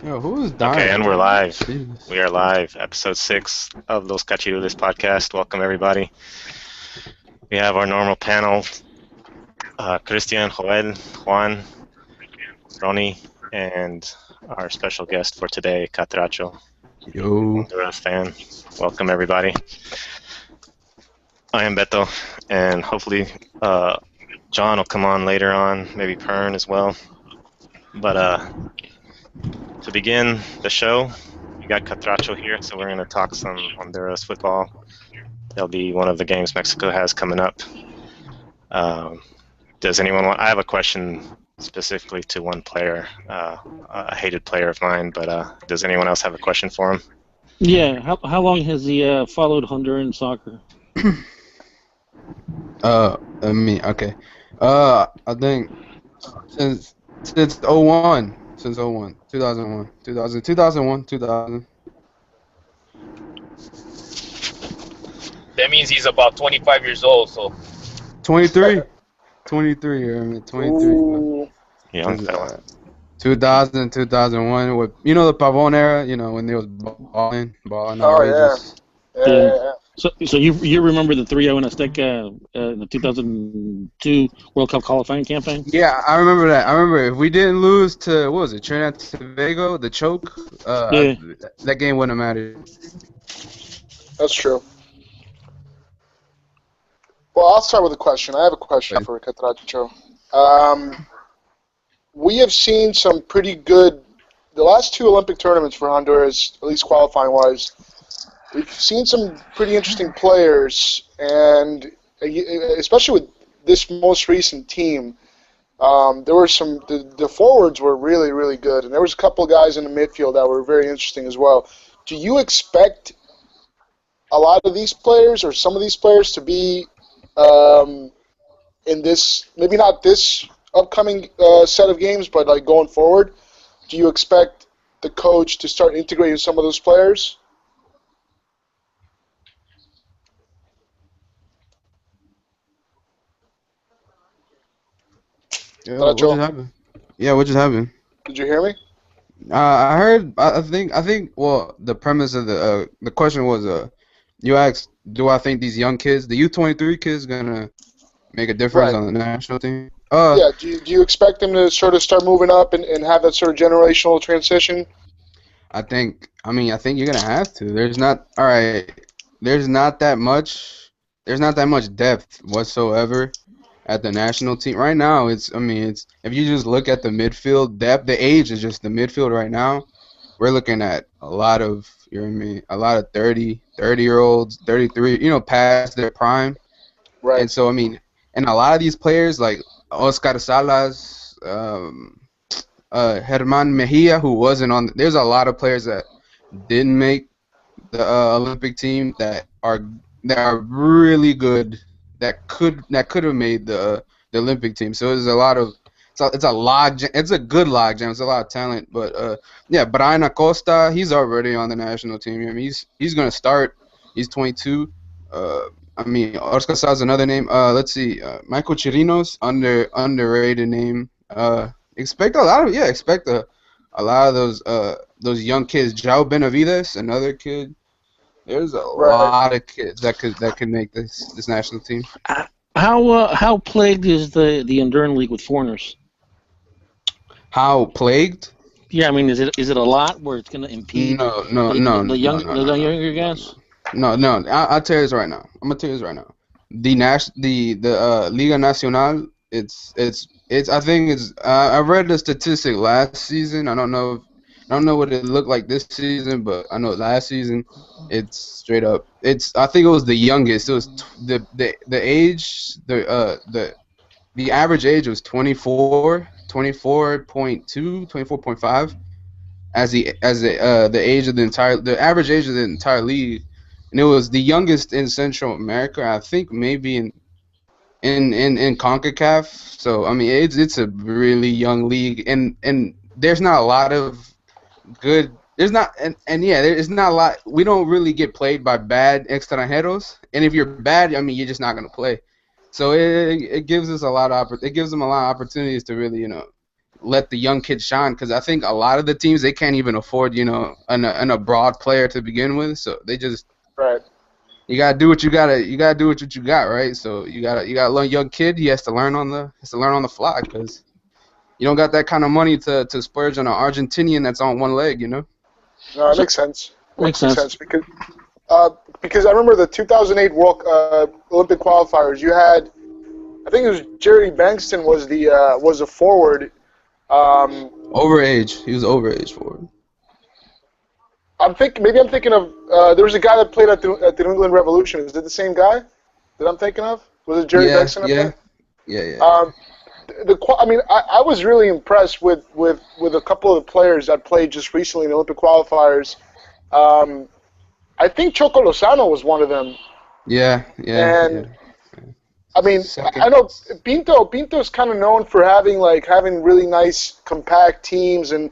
Yo, who is dying? Okay, and we're live. Jesus. We are live. Episode 6 of Los Cachirules podcast. Welcome, everybody. We have our normal panel, Christian, Joel, Juan, Ronnie, and our special guest for today, Catracho, Yo. Honduras fan. Welcome, everybody. I am Beto, and hopefully John will come on later on, maybe Pern as well. But to begin the show, we got Catracho here, so we're going to talk some Honduras football. That'll be one of the games Mexico has coming up. Does anyone want? I have a question specifically to one player, a hated player of mine, but does anyone else have a question for him? Yeah, how long has he followed Honduran soccer? Okay. I think since 01. Since 01. 2001. 2000. That means he's about 25 years old, so. 23. 23, I mean, 23. Ooh. Young Since, fella. 2000, 2001, with, the Pavon era, when they was balling Oh, outrageous. Yeah. So you remember the 3-0 in Azteca, the 2002 World Cup qualifying campaign? Yeah, I remember that. I remember if we didn't lose to, what was it, Trinidad and Tobago, the choke, that game wouldn't have mattered. That's true. Well, I'll start with a question. I have a question for Catracho. We have seen some pretty good, the last two Olympic tournaments for Honduras, at least qualifying-wise, we've seen some pretty interesting players, and especially with this most recent team, there were the forwards were really, really good, and there was a couple of guys in the midfield that were very interesting as well. Do you expect a lot of these players or some of these players to be in this, maybe not this upcoming set of games, but like going forward? Do you expect the coach to start integrating some of those players? Yeah, what just happened? Yeah, what just happened? Did you hear me? I heard. I think. Well, the premise of the question was, you asked, do I think these young kids, the U23 kids, gonna make a difference on the national team? Yeah. Do you expect them to sort of start moving up and have that sort of generational transition? I think you're gonna have to. There's not that much. There's not that much depth whatsoever at the national team right now. It's if you just look at the midfield depth, the age is just the midfield right now. We're looking at a lot of, a lot of 30-year-olds, 33, past their prime. Right. And so and a lot of these players like Oscar Salas, Herman Mejia, who wasn't on. There's a lot of players that didn't make the Olympic team that are really good, that could have made the Olympic team. So there's a lot of it's a good log jam. It's a lot of talent, but Brian Acosta, he's already on the national team. He's gonna start. He's 22. Oscar Sa's another name. Let's see, Michael Chirinos, underrated name. Expect a lot of those young kids. João Benavides, another kid. There's a lot of kids that could make this national team. How plagued is the Honduran League with foreigners? How plagued? Yeah, is it a lot where it's gonna impede the younger guys? No. I'll tell you this right now. I'm gonna tell you this right now. The Liga Nacional. I think it's. I read the statistic last season. I don't know what it looked like this season, but I know last season, it's straight up. I think it was the youngest. It was the age. The average age was 24, 24.2, 24.5, as the age of the average age of the entire league, and it was the youngest in Central America. I think maybe in CONCACAF. So it's a really young league, and there's not a lot of good. There's not a lot. We don't really get played by bad extranjeros, and if you're bad, you're just not gonna play. So it gives us it gives them a lot of opportunities to really let the young kids shine, because I think a lot of the teams, they can't even afford, an abroad player to begin with, so they just Right. you gotta do what you gotta do what you got, right? So you gotta learn. Young kid, he has to learn on the fly, because you don't got that kind of money to splurge on an Argentinian that's on one leg, No, it makes sense. Makes sense. Because I remember the 2008 World Olympic qualifiers. You had, I think it was Jerry Bankston was the forward. Overage. He was overage for it. I'm thinking of there was a guy that played at the New England Revolution. Is it the same guy that I'm thinking of? Was it Jerry Bankston up there? Yeah. I was really impressed with a couple of the players that played just recently in the Olympic qualifiers. I think Choco Lozano was one of them. Yeah. I mean, Second. I know Pinto's kind of known for having really nice compact teams and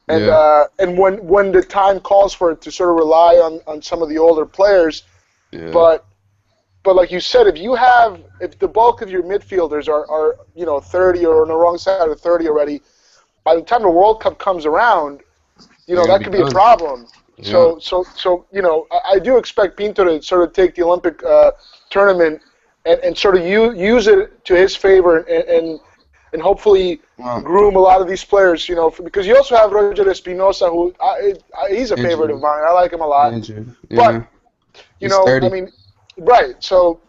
when the time calls for it to sort of rely on some of the older players. Yeah. But like you said, if the bulk of your midfielders are 30 or on the wrong side of 30 already, by the time the World Cup comes around, that could be a problem. Yeah. So I do expect Pinto to sort of take the Olympic tournament and sort of use it to his favor and hopefully groom a lot of these players, because you also have Roger Espinosa, who he's a favorite of mine. I like him a lot. Injured. But He's 30. I mean, right? So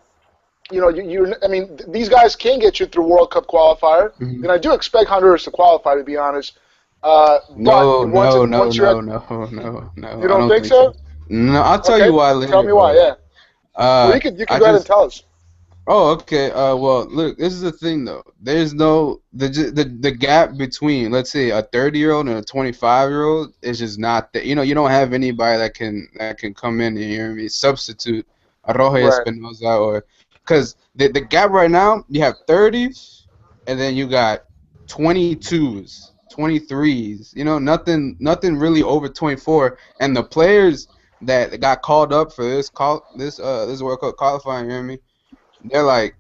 these guys can get you through World Cup qualifier, and I do expect Honduras to qualify, to be honest. No. You don't think so? No, I'll tell you why later. Tell me why. Yeah. Well, you can go ahead and tell us. Oh, okay. Well, look, this is the thing though. There's the gap between, let's say, a 30-year-old and a 25-year-old is just not that. You don't have anybody that can come in and substitute a Roge Espinosa, or because the gap right now, you have 30s and then you got 22s. 23s, nothing really over 24, and the players that got called up for this World Cup qualifying, you hear me? They're like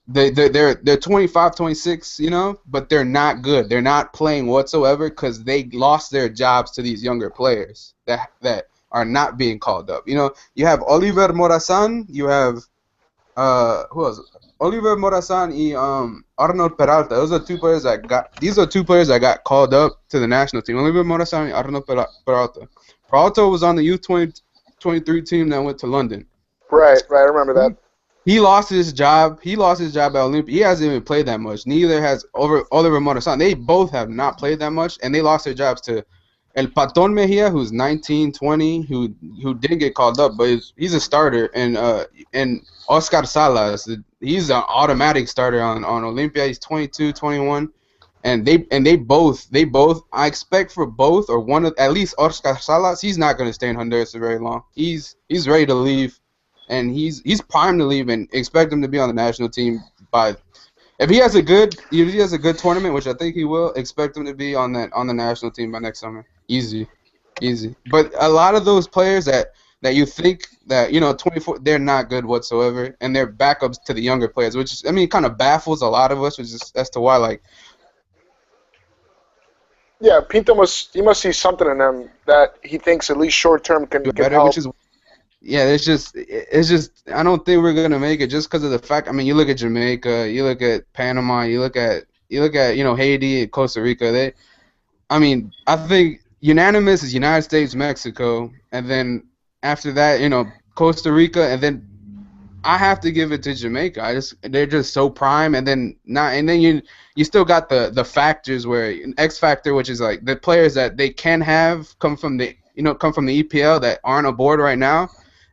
they're 25, 26, but they're not good. They're not playing whatsoever because they lost their jobs to these younger players that are not being called up. You have Oliver Morazan, you have who else? Oliver Morazan and Arnold Peralta. These are two players that got called up to the national team. Oliver Morazan and Arnold Peralta. Peralta was on the U23 team that went to London. Right. I remember that. He lost his job. At Olympia. He hasn't even played that much. Neither has Oliver Morazan. They both have not played that much, and they lost their jobs to El Paton Mejia, who's 19, 20, who didn't get called up, but he's a starter, and Oscar Salas, he's an automatic starter on Olympia. He's 22, 21, and they both. I expect for both or one of, at least Oscar Salas, he's not going to stay in Honduras for very long. He's ready to leave, and he's primed to leave, and expect him to be on the national team by. If he has a good tournament, which I think he will, expect him to be on the national team by next summer. Easy. But a lot of those players that you think that 24, they're not good whatsoever, and they're backups to the younger players, which kind of baffles a lot of us, which is as to why Yeah, Pinto must see something in them that he thinks at least short term can better, help. which is. Yeah, it's just I don't think we're gonna make it just because of the fact. You look at Jamaica, you look at Panama, you look at Haiti and Costa Rica. I think unanimous is United States, Mexico, and then after that, Costa Rica, and then I have to give it to Jamaica. They're just so prime, and then you still got the factors where X factor, which is like the players that they can have come from the EPL that aren't aboard right now.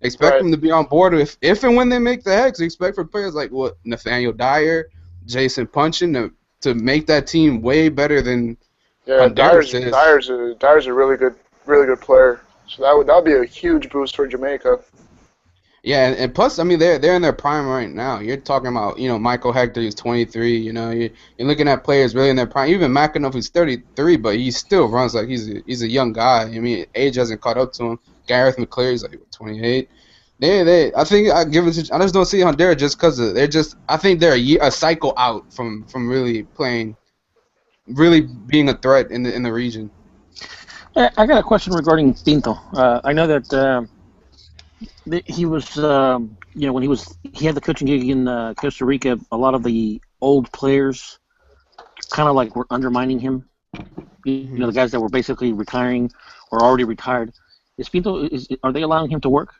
Expect them to be on board if and when they make the Hex. Expect for players like Nathaniel Dyer, Jason Punchin to make that team way better than Honduras is. Dyer's a really good player. So that would be a huge boost for Jamaica. Yeah, and plus, they're in their prime right now. You're talking about, Michael Hector, who's 23. You're looking at players really in their prime. Even McAnuff, who's 33, but he still runs like he's a young guy. Age hasn't caught up to him. Gareth McCleary's like 28. I think I give it to. I just don't see Honduras just because they're just. I think they're a cycle out from really playing really being a threat in the region. I got a question regarding Pinto. I know that he was, when he had the coaching gig in Costa Rica, a lot of the old players kind of like were undermining him. The guys that were basically retiring or already retired. Are they allowing him to work?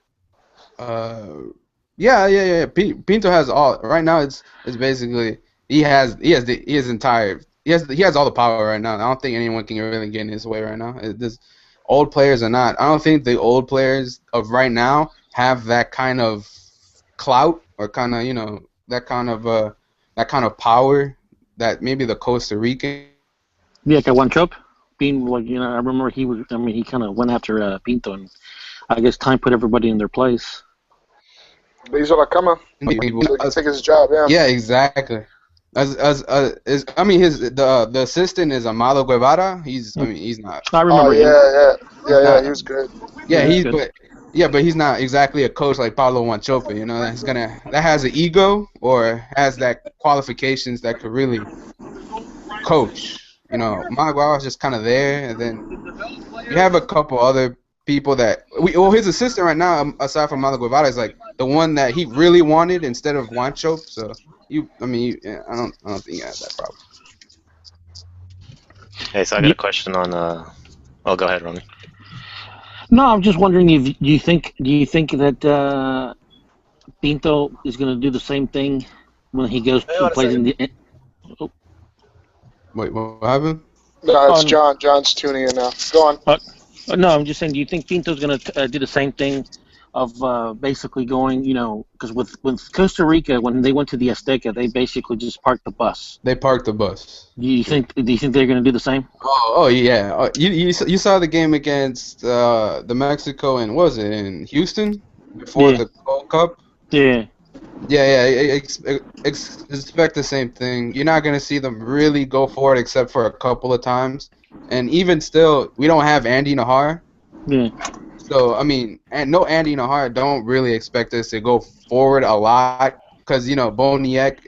Yeah. Pinto has all right now. It's basically he has all the power right now. I don't think anyone can really get in his way right now. This old players are not. I don't think the old players of right now have that kind of clout or kind of that kind of power that maybe the Costa Rican. Yeah, like one chop. Being like I remember he was. I mean, he kind of went after Pinto, and I guess time put everybody in their place. But he's on a come so he can take his job. Yeah. Yeah, exactly. I mean the assistant is Amado Guevara. He's not. I remember. Yeah. He was good. Yeah, but he's not exactly a coach like Pablo Wanchope. That has an ego or has that qualifications that could really coach. Amado Guevara is just kind of there, and then you have a couple other people that his assistant right now, aside from Amado Guevara, is like the one that he really wanted instead of Wanchope. So. I don't think you have that problem. Hey, so I got a question on. Oh, go ahead, Ronnie. No, I'm just wondering if do you think that Pinto is going to do the same thing when he goes to play in the. Oh. Wait, what happened? No, it's John. John's tuning in now. Go on. No, I'm just saying. Do you think Pinto's going to do the same thing? Of basically going, because with Costa Rica, when they went to the Azteca, they basically just parked the bus. They parked the bus. Do you think they're going to do the same? Oh yeah. You saw the game against the Mexico and what was it in Houston before the Gold Cup? Yeah. Yeah. Expect the same thing. You're not going to see them really go for it except for a couple of times, and even still, we don't have Andy Najar. Yeah. So, I mean, and no Andy Najar, don't really expect us to go forward a lot because, Boniek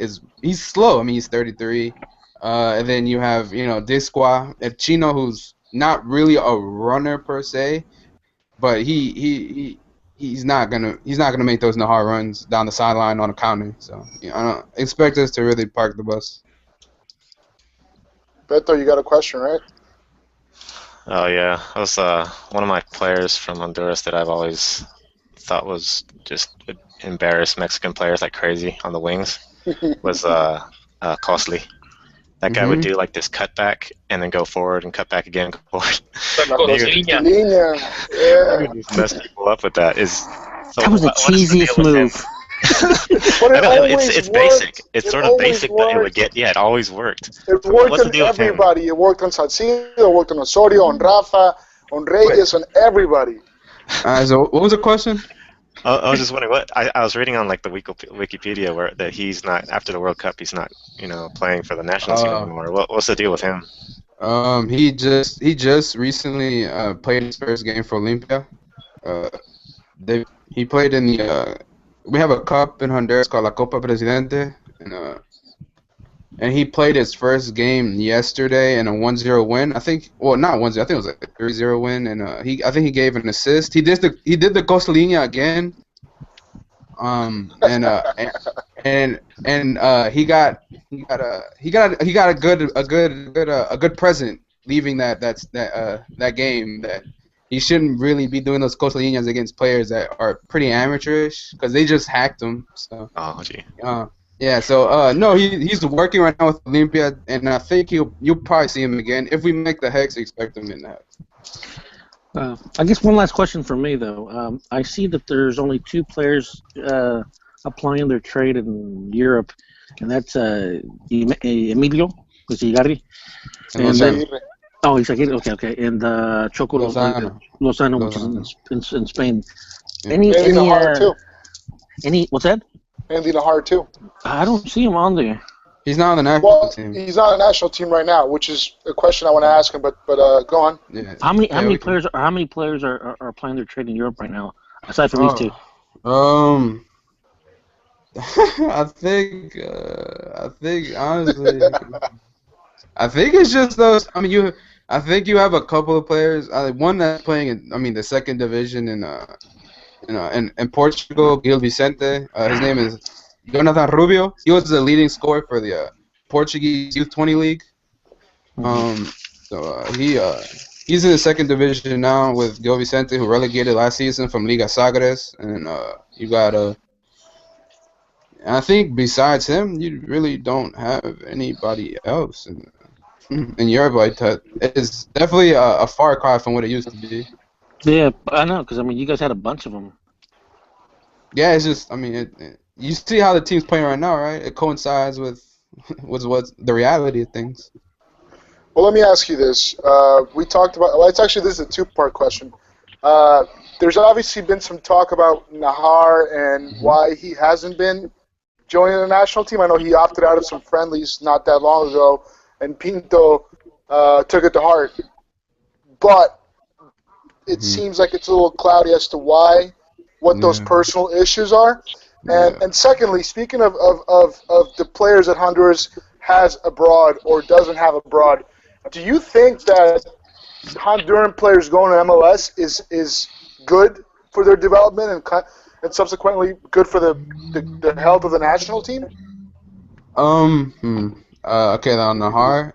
he's slow. I mean, he's 33. And then you have, Disqua, a Chino who's not really a runner per se, but he's not gonna make those Najar runs down the sideline on a counter. So, I don't expect us to really park the bus. Beto, you got a question, right? Oh yeah, that was one of my players from Honduras that I've always thought was just embarrass Mexican players like crazy on the wings. Was Costly. That guy would do like this cutback and then go forward and cut back again, go forward. Liguilla. Yeah. Mess people up with that. That was the cheesiest move. It's basic. It's sort of basic, but it would get. Yeah, it always worked. It worked on everybody. It worked on Salcido, it worked on Osorio, on Rafa, on Reyes, on everybody. So what was the question? I was just wondering what I was reading on like the Wikipedia where that he's not after the World Cup. He's not playing for the national team anymore. What's the deal with him? He just recently played his first game for Olympia. He played in the. We have a cup in Honduras called La Copa Presidente, and he played his first game yesterday in a 1-0 win. I think, well, not 1-0. I think it was a 3-0 win, and I think he gave an assist. He did the Costa Linea again, he got a good present leaving that game that. He shouldn't really be doing those Costa Lineas against players that are pretty amateurish because they just hacked him. So. Oh, gee. Yeah. So no, he's working right now with Olympia, and I think you'll probably see him again if we make the Hex. Expect him in the Hex. I guess one last question for me though. I see that there's only 2 players applying their trade in Europe, and that's Emilio Igarri. Oh, he's like, okay. And Choco Lozano, which is in Spain. Andy Najar, too. What's that? Andy Najar, too. I don't see him on there. He's not on the national team. He's not on the national team right now, which is a question I want to ask him, but go on. Yeah. How many players are playing their trade in Europe right now, aside from these 2? I think honestly I think it's just those. I mean, I think you have a couple of players. One that's playing in, I mean, the second division in Portugal, Gil Vicente. His name is Jonathan Rubio. He was the leading scorer for the Portuguese Youth 20 League. He's in the second division now with Gil Vicente, who relegated last season from Liga Sagres, and you got I think besides him, you really don't have anybody else in Europe like that. It's definitely a far cry from what it used to be. Yeah, I know, because I mean, you guys had a bunch of them. Yeah, it's just, I mean, you see how the team's playing right now, right? It coincides with what's the reality of things. Well, let me ask you this. We talked about. Well, this is a two-part question. There's obviously been some talk about Nahar and why he hasn't been joining the national team. I know he opted out of some friendlies not that long ago, and Pinto took it to heart. But it seems like it's a little cloudy as to what those personal issues are. And secondly, speaking of the players that Honduras has abroad or doesn't have abroad, do you think that Honduran players going to MLS is good for their development and subsequently good for the health of the national team? Okay, on Nahar.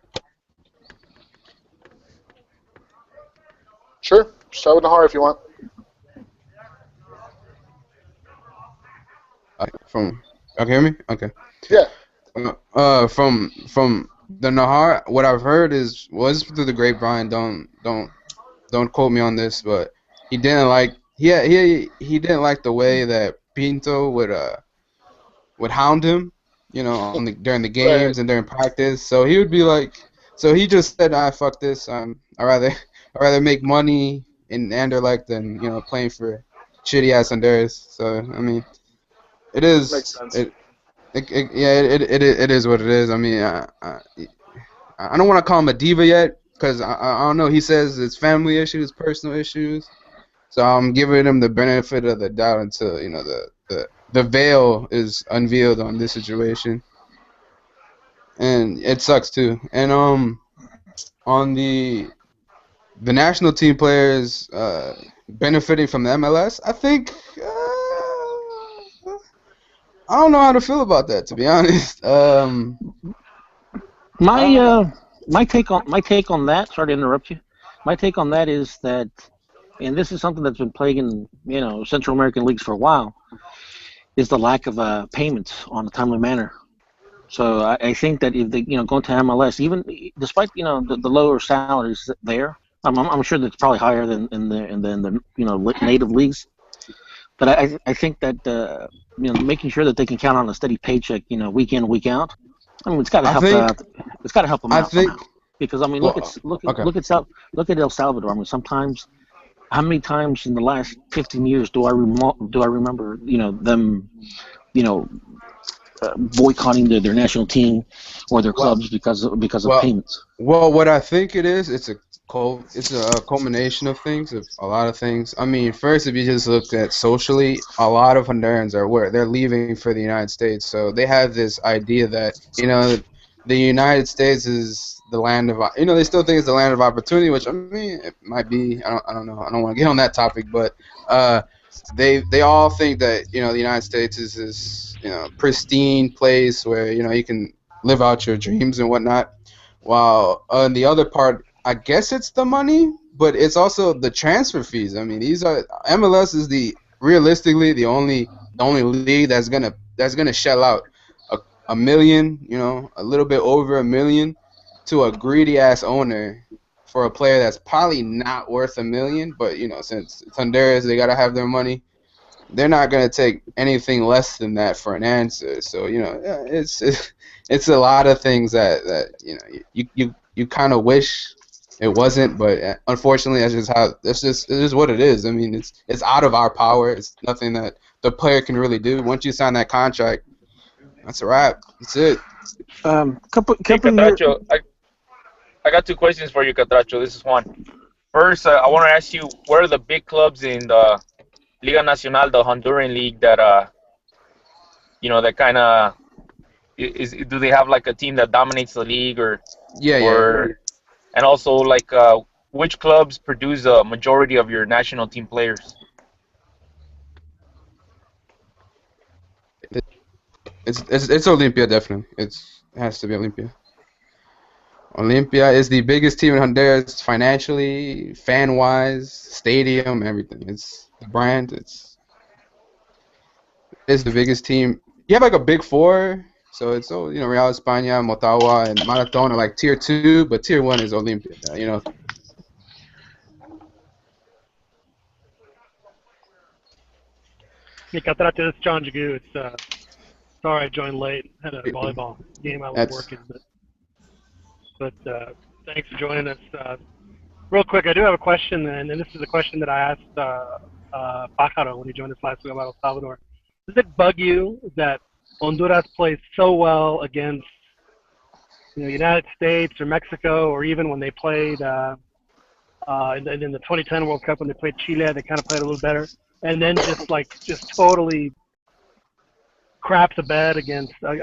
Sure. Start with Nahar if you want. Okay, hear me? Okay. Yeah. From the Nahar, what I've heard was through the grapevine. Don't quote me on this, but he didn't like he didn't like the way that Pinto would hound him, during the games and during practice. So he would be like, so he just said, fuck this. I rather make money in Anderlecht than playing for shitty ass Honduras. So I mean, it is. Makes sense. It is what it is. I mean, I don't want to call him a diva yet because I don't know. He says it's family issues, personal issues. So I'm giving him the benefit of the doubt until the veil is unveiled on this situation, and it sucks too. And on the national team players benefiting from the MLS, I think I don't know how to feel about that, to be honest. My take on that. Sorry to interrupt you. My take on that is that, and this is something that's been plaguing Central American leagues for a while, is the lack of payments on a timely manner. So I think that if they go to MLS, even despite the lower salaries there, I'm sure that's probably higher than in the native leagues. But I think that making sure that they can count on a steady paycheck week in week out. I mean, it's got to help. It's got to help them out somehow. Because I mean, look at El Salvador. I mean, sometimes, how many times in the last 15 years do I remember them boycotting their national team or their clubs because of payments? Well, what I think it is, it's a culmination of things, of a lot of things. I mean, first, if you just look at socially, a lot of Hondurans they're leaving for the United States, so they have this idea that the United States is the land of they still think it's the land of opportunity, which I mean it might be. I don't know. I don't want to get on that topic, but they all think that the United States is this pristine place where you can live out your dreams and whatnot. While on the other part, I guess it's the money, but it's also the transfer fees. I mean, MLS is realistically the only league that's gonna shell out a million, a little bit over $1 million to a greedy ass owner for a player that's probably not worth $1 million. But since it's Honduras, they gotta have their money. They're not gonna take anything less than that for an answer. So it's a lot of things that you kind of wish it wasn't, but unfortunately it's just what it is. I mean, it's out of our power. It's nothing that the player can really do. Once you sign that contract, that's a wrap. That's it. Catracho, I got two questions for you, Catracho. This is one. First, I want to ask you, what are the big clubs in the Liga Nacional, the Honduran league, that that kind of Do they have like a team that dominates the league, Yeah, yeah. or and also like which clubs produce a majority of your national team players? It's Olympia definitely. It has to be Olympia. Olympia is the biggest team in Honduras financially, fan wise, stadium, everything. It's the brand. It's the biggest team. You have like a big four, so it's Real España, Motagua, and Marathon are like tier 2, but tier 1 is Olympia. Hey, Catracho, this is John Jagu. It's sorry I joined late. Had a volleyball game I was working, but thanks for joining us. Real quick, I do have a question, and this is a question that I asked Pájaro when he joined us last week about El Salvador. Does it bug you that Honduras plays so well against United States or Mexico, or even when they played in the 2010 World Cup when they played Chile, they kind of played a little better, and then just totally crap the bed against No,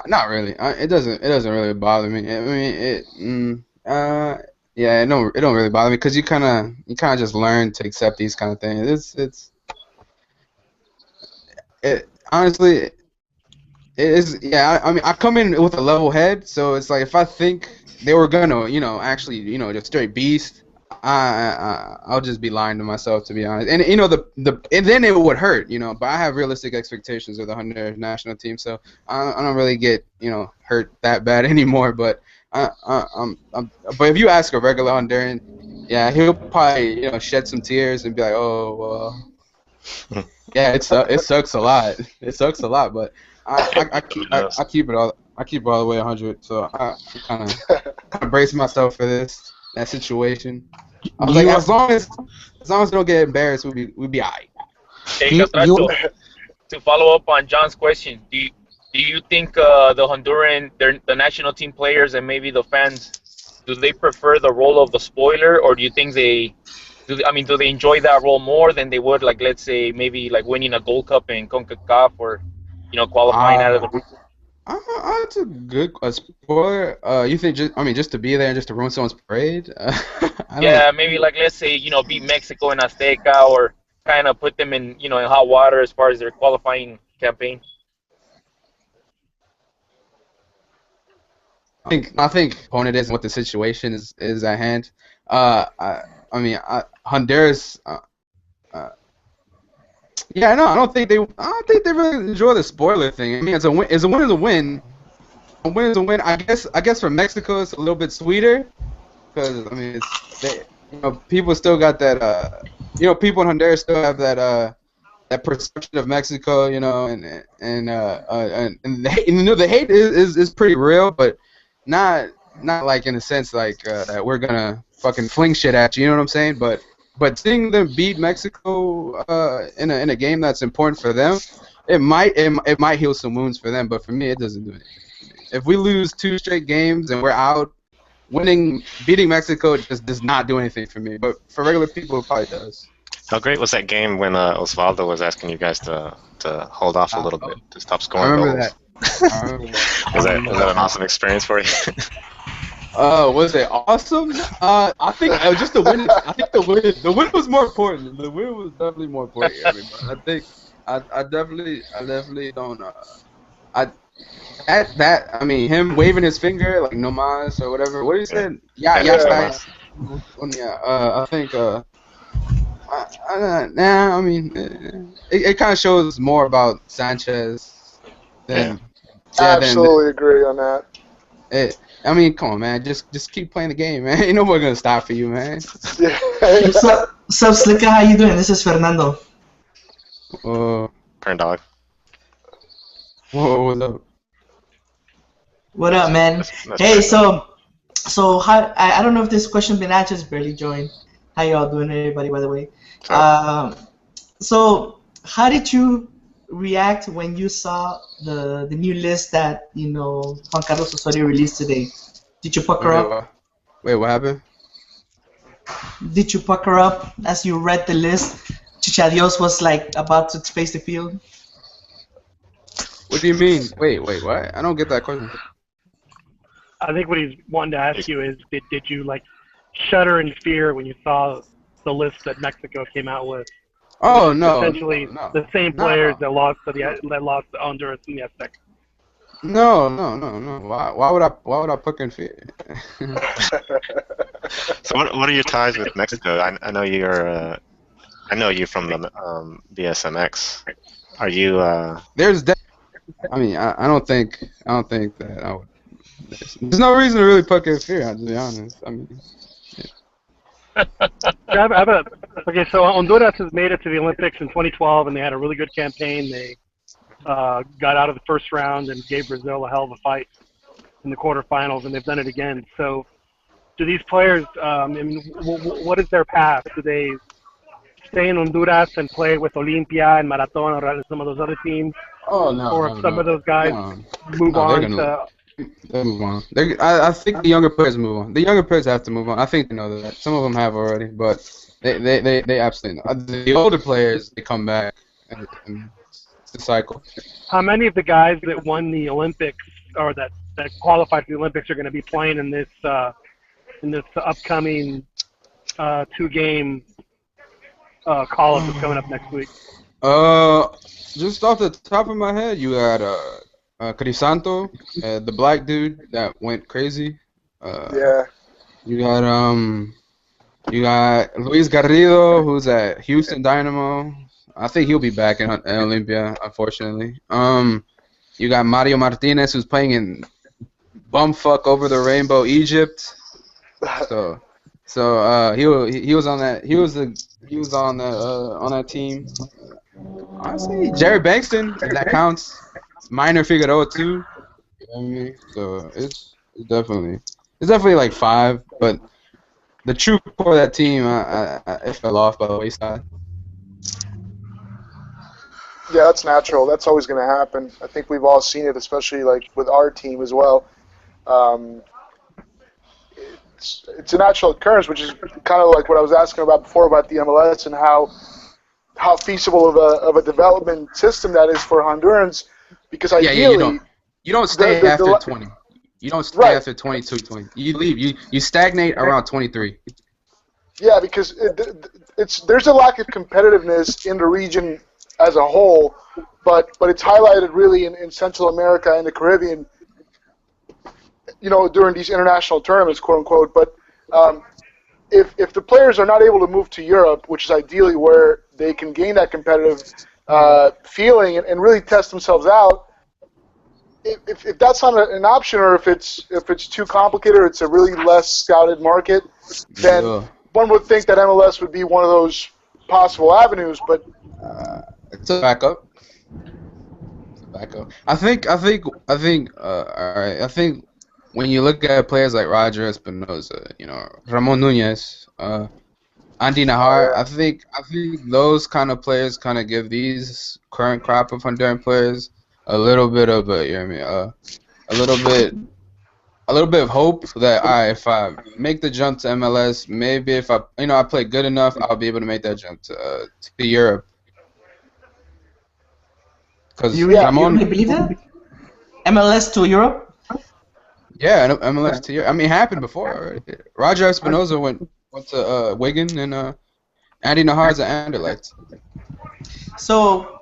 not really. It doesn't really bother me. I mean, yeah, it don't really bother me because you kind of just learn to accept these kind of things. Honestly, it is. Yeah, I mean, I come in with a level head, so it's like if I think they were gonna, actually, just straight beast, I'll just be lying to myself, to be honest. And and then it would hurt, But I have realistic expectations of the Honduras national team, so I don't really get hurt that bad anymore. But but if you ask a regular Honduran, yeah, he'll probably shed some tears and be like, oh well. Yeah, it sucks a lot. It sucks a lot, but I keep it all the way 100. So I kind of brace myself for that situation. I was like, as long as we don't get embarrassed, we'll be alright. Hey, Catracho, to follow up on John's question, do you think the Honduran, the national team players and maybe the fans, do they prefer the role of the spoiler, or do you think do they enjoy that role more than they would, like, let's say, maybe like winning a Gold Cup in CONCACAF, or qualifying out of the region? That's a good spoiler. You think just to be there and just to ruin someone's parade? Yeah, maybe like, let's say, beat Mexico in Azteca, or kind of put them in in hot water as far as their qualifying campaign. I think opponent is what the situation is at hand. Honduras. Yeah, no, I don't think they really enjoy the spoiler thing. I mean, it's a win is a win. A win is a win. I guess for Mexico it's a little bit sweeter because people still got that. People in Honduras still have that perception of Mexico. And the hate is pretty real, but not like in a sense like that we're gonna fucking fling shit at you. You know what I'm saying? But seeing them beat Mexico in a game that's important for them, it might heal some wounds for them. But for me, it doesn't do anything. If we lose 2 straight games and we're out, beating Mexico just does not do anything for me. But for regular people, it probably does. How great was that game when Osvaldo was asking you guys to hold off a little bit, to stop scoring I remember goals? That. Was that an awesome experience for you? Was it awesome? I think just the win. I think the win was more important. The win was definitely more important. I think I definitely don't. I mean, him waving his finger like no mas or whatever. What did he say? Yeah. I think. I mean, it kind of shows more about Sanchez than. Absolutely agree on that. I mean, come on, man. Just keep playing the game, man. Ain't nobody gonna stop for you, man. What's up, Slicka? How you doing? This is Fernando. Turn dog. Whoa, what's up? What up, man? That's Hey, so how? I don't know if this question been asked. Just barely joined. How y'all doing, everybody? By the way, so how did you react when you saw the new list that Juan Carlos Osorio released today? Did you pucker up? Wait, what happened? Did you pucker up as you read the list? Chichadios was like about to space the field. What do you mean? Wait, what? I don't get that question. I think what he's wanting to ask you is, did you like shudder in fear when you saw the list that Mexico came out with? Oh no, Essentially, no, the same no, players no. that lost to Honduras in the Azteca. No. Why would I put in fear? So what are your ties with Mexico? I know I know you from the BSMX. Are you? I mean, I don't think that I would. There's no reason to really put in fear. To be honest, I mean. Okay, so Honduras has made it to the Olympics in 2012, and they had a really good campaign. They got out of the first round and gave Brazil a hell of a fight in the quarterfinals, and they've done it again. So, do these players? I mean, what is their path? Do they stay in Honduras and play with Olimpia and Marathon or some of those other teams, Oh no, or no, some of no, those guys move no. on to? They move on. I think the younger players move on. The younger players have to move on. I think they know that. Some of them have already, but they absolutely know. The older players, they come back, and it's the cycle. How many of the guys that won the Olympics or that qualified for the Olympics are going to be playing in this upcoming 2-game call-up that's coming up next week? Just off the top of my head, you got Crisanto, the black dude that went crazy. Yeah. You got Luis Garrido, who's at Houston Dynamo. I think he'll be back in Olympia, unfortunately. You got Mario Martinez, who's playing in bumfuck over the rainbow Egypt. So he was on that. He was on that team. Honestly, Jerry Bankston, if that counts. Minor Figueroa too. You know what I mean? So it's definitely like 5, but the true core of that team, it fell off by the wayside. Yeah, that's natural. That's always going to happen. I think we've all seen it, especially like with our team as well. It's a natural occurrence, which is kind of like what I was asking about before about the MLS and how feasible of a development system that is for Hondurans. Because ideally, you don't stay after 20. You don't stay after 22, 20. You leave. You stagnate around 23. Yeah, because there's a lack of competitiveness in the region as a whole, but it's highlighted really in Central America and the Caribbean, during these international tournaments, quote unquote. But if the players are not able to move to Europe, which is ideally where they can gain that competitive feeling and really test themselves out, if that's not an option, or if it's too complicated, or it's a really less scouted market, then one would think that MLS would be one of those possible avenues. But it's a backup. I think when you look at players like Roger Espinoza, Ramon Nunez, Andy Najar, I think those kind of players kind of give these current crop of Honduran players a little bit of a little bit of hope that if I make the jump to MLS, maybe if I play good enough, I'll be able to make that jump to Europe. You really believe that? MLS to Europe? Yeah, MLS to Europe. I mean, it happened before already. Roger Espinoza went to Wigan, and Andy Najar's at Anderlecht. So,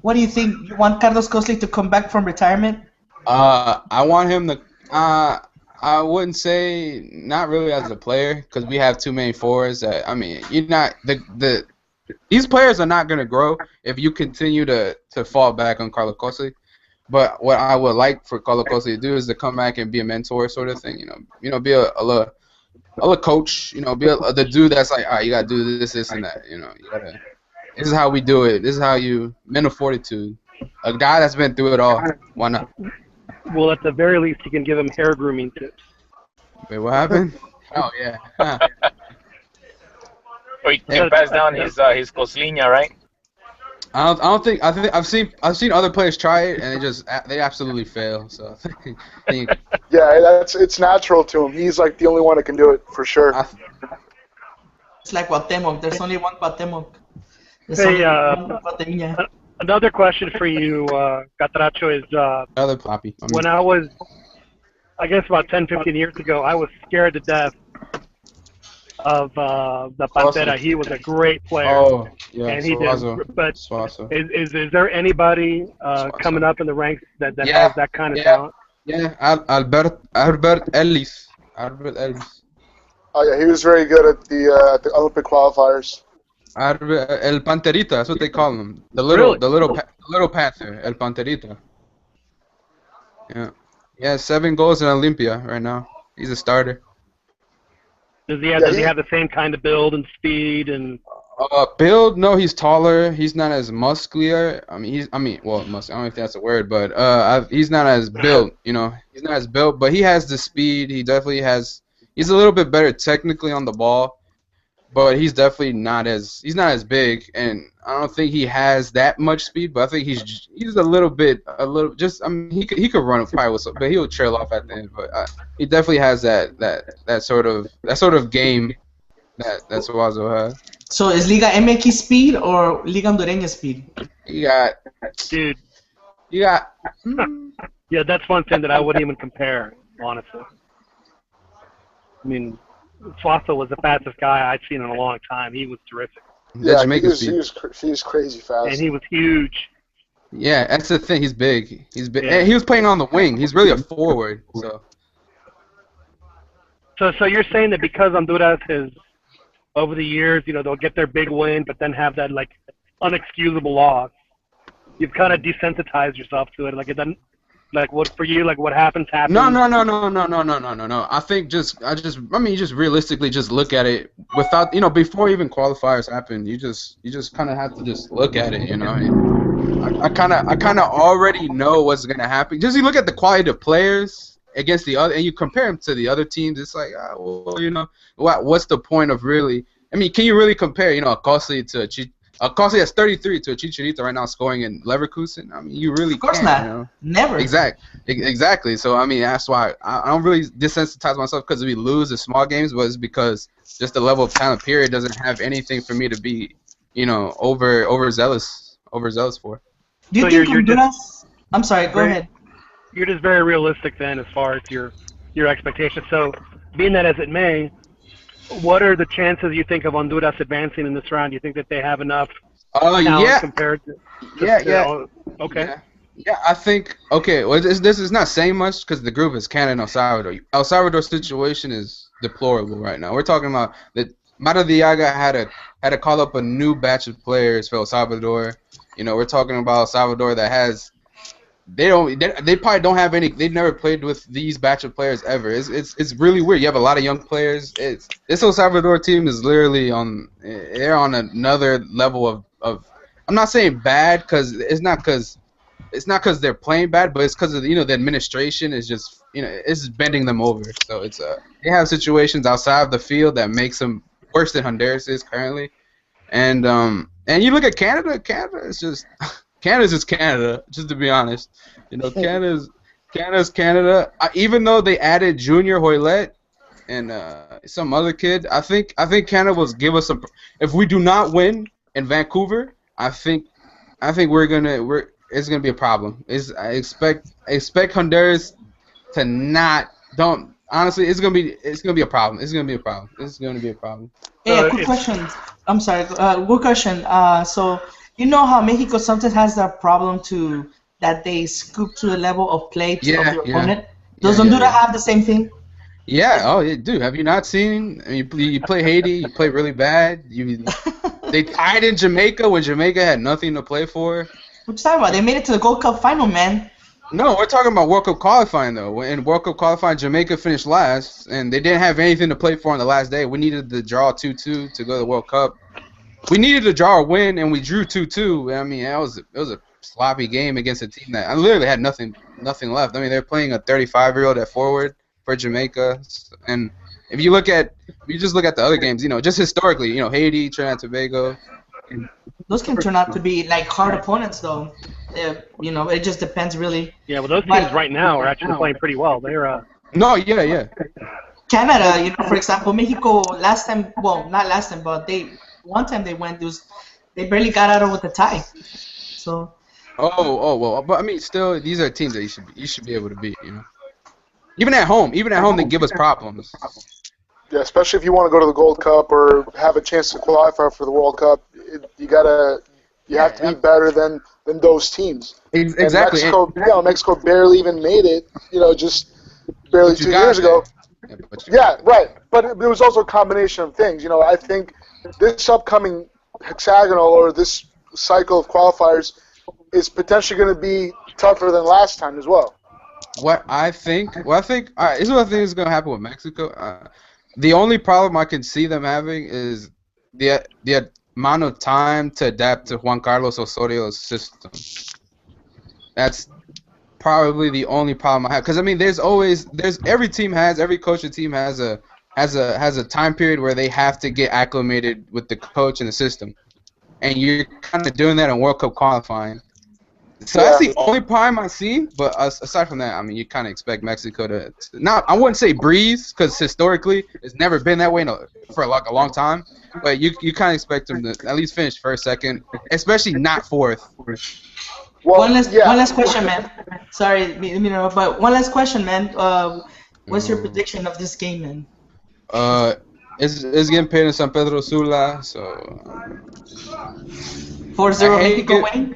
what do you think? You want Carlos Cosley to come back from retirement? I want him to. I wouldn't say not really as a player, because we have too many forwards. I mean, you're not these players are not gonna grow if you continue to fall back on Carlos Cosley. But what I would like for Carlos Cosley to do is to come back and be a mentor, sort of thing. Be a coach. Be the dude that's like, all right, you gotta do this, and that. You gotta. This is how we do it. This is how you mental fortitude. A guy that's been through it all. Why not? Well, at the very least, you can give him hair grooming tips. Wait, what happened? Oh yeah. Or you can pass down his cosliña, right? I don't think. I've seen other players try it, and they absolutely fail. So I think yeah, it's natural to him. He's like the only one that can do it for sure. It's like Cuauhtemoc. There's only one Cuauhtemoc. Hey, Another question for you, Catracho, is Other Poppy. when I was, I guess about 10, 15 years ago, I was scared to death of the Pantera. He was a great player. Oh, yeah, and he Suazo. did. But Suazo. is there anybody coming up in the ranks that Yeah, has that kind of yeah. talent? Yeah, Albert Ellis. Albert Ellis. Oh yeah, he was very good at the Olympic qualifiers. El Panterita, that's what they call him. The Really? little panther, El Panterita. Yeah. Yeah, 7 goals in Olympia right now. He's a starter. Does he have the same kind of build and speed and? Build? No, he's taller. He's not as muscular. I don't know if that's a word, but he's not as built. You know, he's not as built, but he has the speed. He definitely has. He's a little bit better technically on the ball, but he's definitely not as big, and I don't think he has that much speed. But I think he's a little he could run probably with some, but he'll trail off at the end. But he definitely has that sort of game that Suazo has. So is Liga MX speed or Liga Hondureña speed? Dude. You got. Yeah, that's one thing that I wouldn't even compare, honestly. I mean, Suazo was the fastest guy I'd seen in a long time. He was terrific. Yeah, he was crazy fast. And he was huge. Yeah, that's the thing. He's big. He's big. Yeah. And he was playing on the wing. He's really a forward. So you're saying that because Honduras has, over the years, you know, they'll get their big win, but then have that like unexcusable loss. You've kind of desensitized yourself to it. Like it doesn't. Like what for you? Like what happens? No. I think you just realistically just look at it without, before even qualifiers happen. You just kind of have to just look at it, I kind of already know what's gonna happen. Just you look at the quality of players against the other, and you compare them to the other teams. It's like, what's the point of really? I mean, can you really compare, Acosta to Acosta has 33 to a Chicharito right now scoring in Leverkusen. I mean, you really can't. Of course not. Never. Exactly. So, I mean, that's why I don't really desensitize myself because we lose the small games, but it's because just the level of talent, period, doesn't have anything for me to be, overzealous for. Do you think Honduras... I'm sorry, go ahead. You're just very realistic then as far as your expectations. So, being that as it may, what are the chances you think of Honduras advancing in this round? Do you think that they have enough talent compared to okay. Yeah, I think, well, this is not saying much because the group is Canada and El Salvador. El Salvador's situation is deplorable right now. We're talking about that Maradiaga had to call up a new batch of players for El Salvador. We're talking about El Salvador that has they probably don't have any. They've never played with these batch of players ever. It's really weird. You have a lot of young players. This El Salvador team is literally they're on another level of I'm not saying bad because it's not because they're playing bad, but it's because of the administration is just it's bending them over. So they have situations outside of the field that makes them worse than Honduras is currently. And you look at Canada. Canada's just Canada, just to be honest. Canada's Canada. Even though they added Junior Hoylett and some other kid, I think Canada will give us if we do not win in Vancouver, I think it's gonna be a problem. I expect Honduras to not honestly. It's gonna be a problem. Hey, quick question. I'm sorry. Good question. So you know how Mexico sometimes has that problem that they scoop to the level of play of the opponent. Does Honduras have the same thing? Yeah. Oh, yeah, dude. Have you not seen? You play Haiti. You play really bad. They tied in Jamaica when Jamaica had nothing to play for. What you talking about? They made it to the Gold Cup final, man. No, we're talking about World Cup qualifying, though. In World Cup qualifying, Jamaica finished last, and they didn't have anything to play for on the last day. We needed to draw 2-2 to go to the World Cup. We needed to draw a win, and we drew 2-2. I mean, it was a sloppy game against a team that I literally had nothing left. I mean, they're playing a 35-year-old at forward for Jamaica, and if you just look at the other games, just historically, Haiti, Trinidad and Tobago. Those can turn out to be like hard opponents, though. It just depends, really. Yeah, well, those teams right now are actually playing pretty well. They're No, yeah. Canada, for example, Mexico last time. Well, not last time, but one time they went. They barely got out with a tie. So. Well, but I mean, still, these are teams that you should be able to beat. Even at home, they give us problems. Yeah, especially if you want to go to the Gold Cup or have a chance to qualify for the World Cup, you have to be better than those teams. Exactly. And Mexico barely even made it. Just barely 2 years ago. Yeah, right. But it was also a combination of things. I think this upcoming hexagonal or this cycle of qualifiers is potentially going to be tougher than last time as well. What I think, all right, this is what I think is going to happen with Mexico. The only problem I can see them having is the amount of time to adapt to Juan Carlos Osorio's system. That's probably the only problem I have. Because I mean, every coach and team has a time period where they have to get acclimated with the coach and the system, and you're kind of doing that in World Cup qualifying. So that's the only problem I see. But aside from that, I mean, you kind of expect Mexico to not. I wouldn't say breeze, because historically it's never been that way for like a long time. But you kind of expect them to at least finish first, second, especially not fourth. Well, one last question, man. Sorry, but one last question, man. What's your prediction of this game, man? It's getting played in San Pedro Sula, so 4-0 Mexico winning.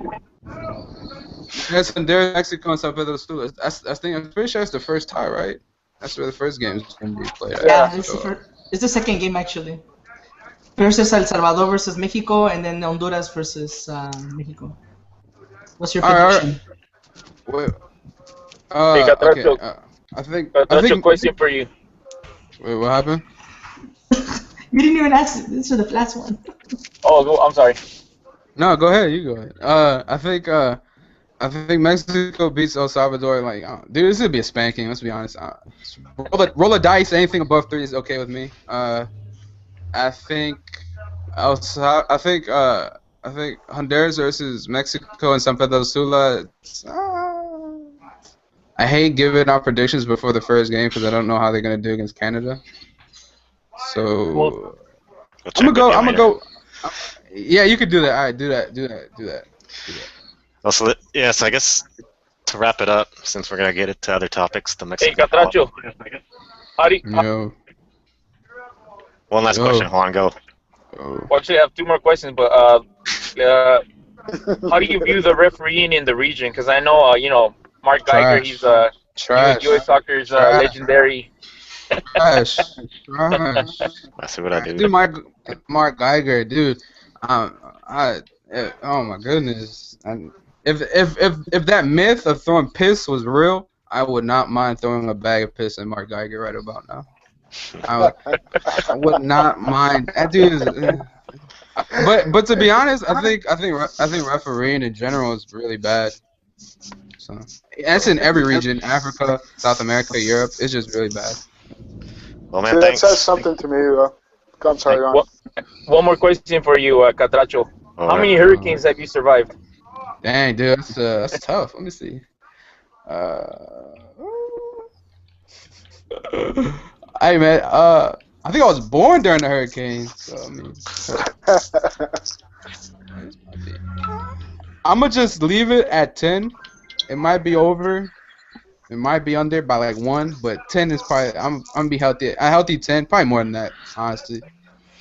Yes, and there's Mexico and San Pedro Sula. I'm pretty sure it's the first tie, right? That's where the first game is going to be played. Yeah, it's the second game actually. First is El Salvador versus Mexico, and then Honduras versus Mexico. What's your prediction? Wait, okay. I think a question for you. Wait, what happened? You didn't even ask. This is the last one. Oh, I'm sorry. No, go ahead. You go ahead. I think Mexico beats El Salvador. Dude, this would be a spanking. Let's be honest. Roll a dice. Anything above 3 is okay with me. I think Honduras versus Mexico and San Pedro Sula. I hate giving out predictions before the first game because I don't know how they're gonna do against Canada. So I'm gonna go. Yeah, you could do that. All right, do that. Also, yes, I guess to wrap it up, since we're gonna get it to other topics, the Mexican. Hey, Catracho. One last question, Juan. Go. Well, actually, I have 2 more questions, but how do you view the refereeing in the region? Because I know, Mark Geiger, he's U.S. Soccer's legendary. Trash. That's what I do. Dude, Mark Geiger, dude. Oh my goodness. If that myth of throwing piss was real, I would not mind throwing a bag of piss at Mark Geiger right about now. I would not mind. That dude is, but to be honest, I think refereeing in general is really bad. So that's in every region: Africa, South America, Europe. It's just really bad. Well, man, thanks. That says something to me, though. I'm sorry, Ron. One more question for you, Catracho. How many hurricanes have you survived? Dang, dude, that's tough. Let me see. Hey, man. I think I was born during the hurricane. So I mean, I'm gonna just leave it at 10. It might be over. It might be under by like 1, but 10 is probably. I'm gonna be healthy. A healthy 10, probably more than that, honestly.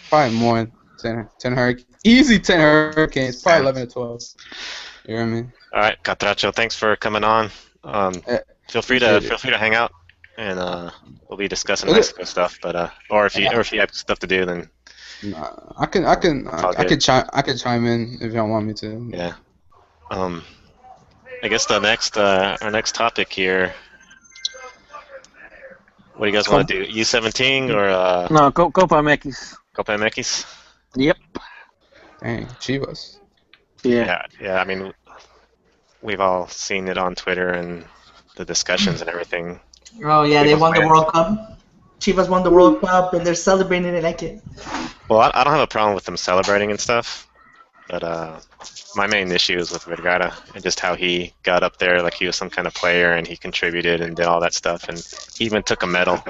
Probably more than 10 hurricanes. Easy 10 hurricanes. Probably 11 or 12. You know what I mean? All right, Catracho, thanks for coming on. Feel free to hang out, and we'll be discussing Mexico stuff. But or if you have stuff to do, then I can chime in if y'all want me to. Yeah. I guess our next topic here. What do you guys want to do? U17 or No, Copa MX. Copa MX? Yep. Dang, Chivas. Yeah. I mean, we've all seen it on Twitter and the discussions and everything. Oh yeah, they won the World Cup. Chivas won the World Cup, and they're celebrating it like it. Well, I don't have a problem with them celebrating and stuff, but my main issue is with Vergara and just how he got up there like he was some kind of player and he contributed and did all that stuff, and he even took a medal.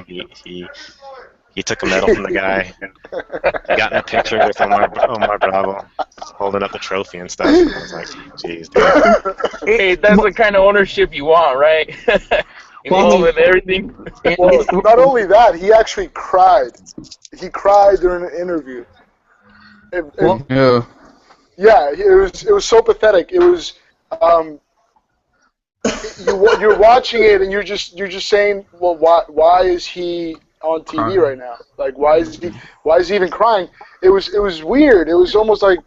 He He took a medal from the guy. He got in a picture with Omar Bravo, holding up the trophy and stuff. I was like, jeez, dude. Hey, that's the kind of ownership you want, right? Involved with everything. Well, not only that, he actually cried. He cried during an interview. Yeah, it was so pathetic. It was you're watching it and you're just saying, well, why is he on TV right now? Like, why is he even crying? It was weird. It was almost like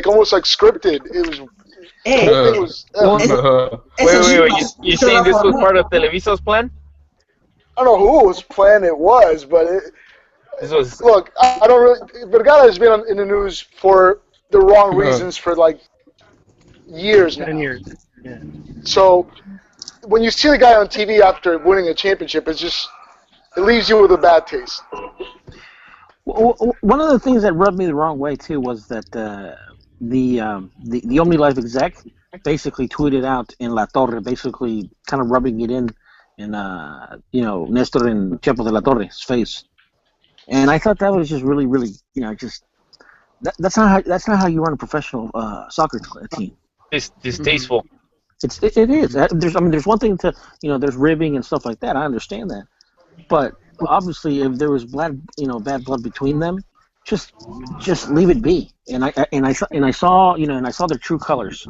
almost like scripted. It was. Hey, the whole thing was. Wait. You saying this was part of Televisa's plan? I don't know whose plan it was, but look, I don't really. Vergara has been in the news for the wrong reasons for like years now. 10 years. Yeah. So when you see the guy on TV after winning a championship, it leaves you with a bad taste. One of the things that rubbed me the wrong way too was that the OmniLife exec basically tweeted out in La Torre, basically kind of rubbing it in Nestor and Chepo de la Torre's face, and I thought that was just really, really, that's not how you run a professional soccer team. It's distasteful. It is. There's one thing to there's ribbing and stuff like that. I understand that, but obviously if there was bad blood between them, just leave it be. And I saw their true colors.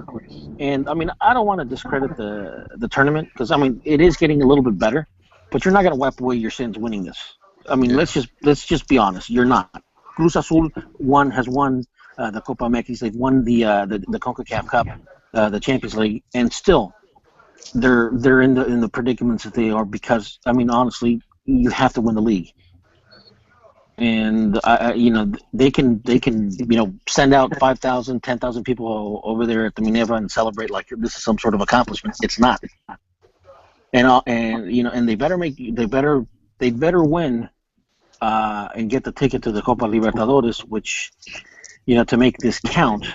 And I don't want to discredit the tournament because it is getting a little bit better, but you're not going to wipe away your sins winning this. Let's just be honest. You're not. Cruz Azul has won the Copa MX. They've won the CONCACAF Cup, the Champions League, and still they're in the predicaments that they are because honestly, you have to win the league. And they can send out 5,000, 10,000 people over there at the Minerva and celebrate like this is some sort of accomplishment. It's not. And they better win and get the ticket to the Copa Libertadores, which to make this count.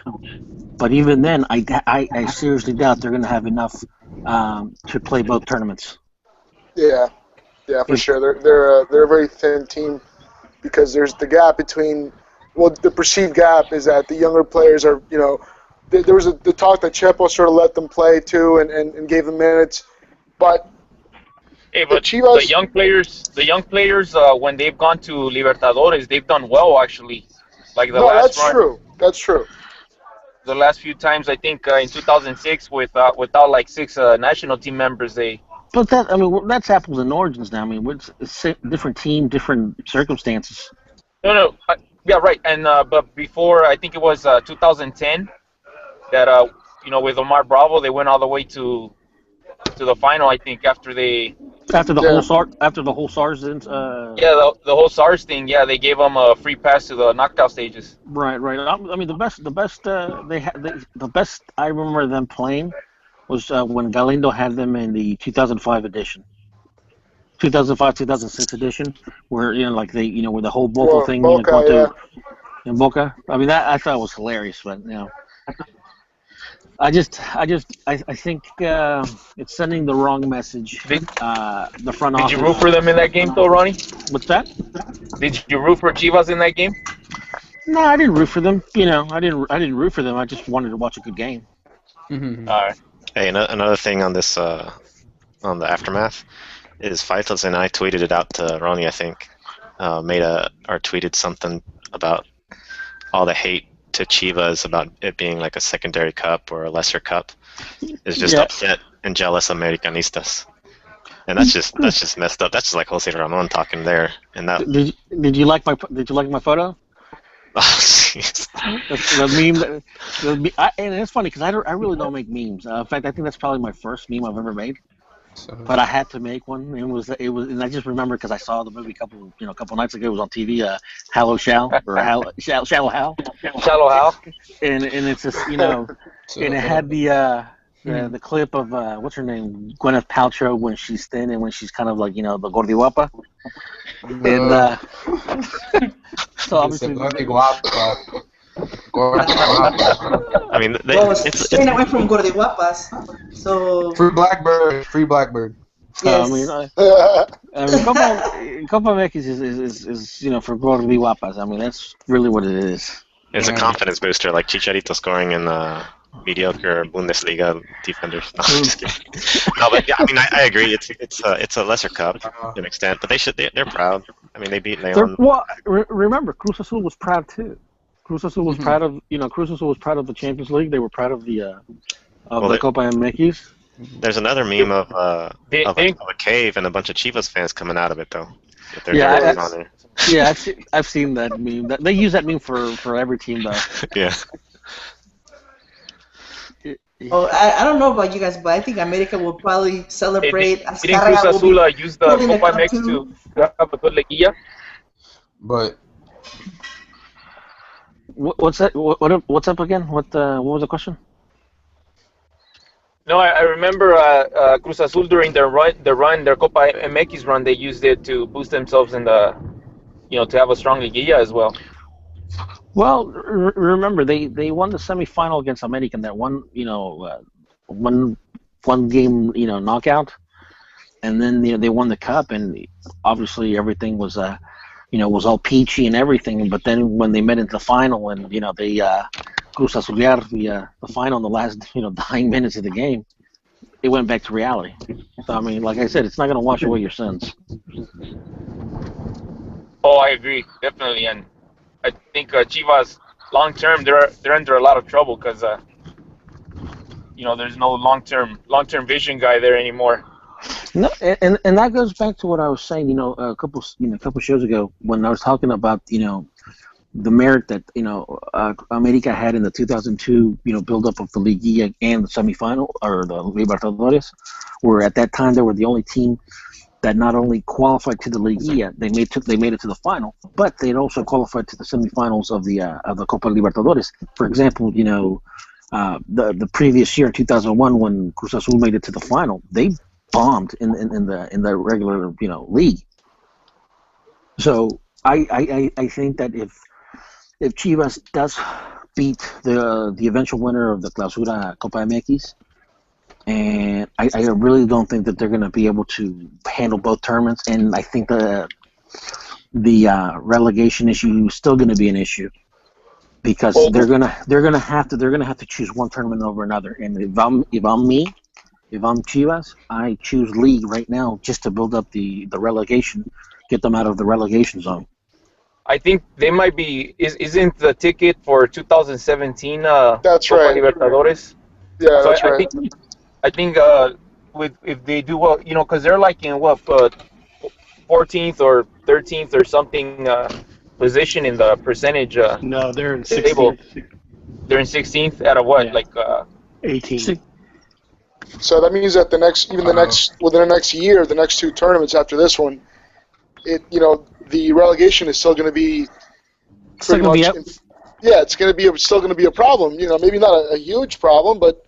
But even then, I seriously doubt they're going to have enough to play both tournaments. Yeah, for sure. They're a very thin team because there's the gap between. Well, the perceived gap is that the younger players are. There was the talk that Chepo sort of let them play too and gave them minutes, but. Hey, but the young players, when they've gone to Libertadores, they've done well actually. Like that's true. That's true. The last few times, I think in 2006, without like 6 national team members, they. But that's apples and oranges now. It's a different team, different circumstances. No. Yeah, right. And but before, I think it was 2010 that with Omar Bravo, they went all the way to the final. I think after the whole SARS the whole SARS thing. Yeah, they gave them a free pass to the knockout stages. Right. The best I remember them playing was when Galindo had them in the 2005 edition, 2005-2006 edition, where where the whole Boca thing in Boca. That I thought was hilarious, but I think it's sending the wrong message. The front office. Did you root for them in that game, though, Ronnie? What's that? Did you root for Chivas in that game? No, I didn't root for them. I didn't root for them. I just wanted to watch a good game. Mm-hmm. All right. Hey, another thing on this on the aftermath is Feitos and I tweeted it out to Ronnie. I think tweeted something about all the hate to Chivas about it being like a secondary cup or a lesser cup is just upset and jealous Americanistas, and that's just messed up. That's just like Jose Ramon talking there. And that did you like my photo? Oh, jeez. The meme. And it's funny because I really don't make memes. In fact, I think that's probably my first meme I've ever made. But I had to make one. It was, and I just remember because I saw the movie a couple nights ago. It was on TV. Shallow Hal. Shallow Hal. And it's just and it had the clip of what's her name, Gwyneth Paltrow when she's thin and when she's kind of like the gordiwapa. And so obviously. Staying away from gordiwapas. So Free Blackbird. Yes. Copa MX is for Gordi Guapas. I mean, that's really what it is. It's a confidence booster, like Chicharito scoring in mediocre Bundesliga defenders. No, I'm just kidding. No, but yeah, I mean, I agree. It's a lesser cup to an extent, but they're proud. I mean, they beat Leon. Well, remember, Cruz Azul was proud too. Cruz Azul was proud of Cruz Azul was proud of the Champions League. They were proud of the Copa MX. There's another meme of a cave and a bunch of Chivas fans coming out of it, though. I've seen that meme. They use that meme for every team, though. Yeah. Oh, I don't know about you guys, but I think America will probably celebrate. Didn't Cruz Azul use the Copa MX to have a good Liguilla? But what's that? What's up again? What was the question? No, I remember Cruz Azul during their Copa MX run, they used it to boost themselves in the, to have a strong Liguilla as well. Well, remember they won the semifinal against America in that one game knockout, and then they won the cup, and obviously everything was was all peachy and everything. But then when they met into the final, and they Cruz Azulear the final in the last dying minutes of the game, it went back to reality. So I mean, like I said, it's not going to wash away your sins. Oh, I agree, definitely, and I think Chivas long term they're under a lot of trouble because there's no long term vision guy there anymore. No, and that goes back to what I was saying, a couple shows ago when I was talking about the merit that America had in the 2002 build-up of the Liguilla and the semifinal or the Libertadores, where at that time they were the only team that not only qualified to the Liguilla, they made it to the final, but they had also qualified to the semifinals of the Copa Libertadores. For example, the previous year, 2001, when Cruz Azul made it to the final, they bombed in the regular league. So I think that if Chivas does beat the eventual winner of the Clausura Copa MX, and I really don't think that they're going to be able to handle both tournaments, and I think the relegation issue is still going to be an issue because they're gonna have to choose one tournament over another. And if I'm Chivas, I choose league right now just to build up the relegation, get them out of the relegation zone. I think they might be. Isn't the ticket for 2017? That's Copa right. Libertadores. Yeah, that's right. I think if they do well, because they're like in 14th or 13th or something position in the percentage. No, they're in 16th. They're in 16th out of what? Yeah. Like 18. So that means that within the next year, the next two tournaments after this one, the relegation is still going to be pretty much. It's going to be still going to be a problem. Maybe not a huge problem, but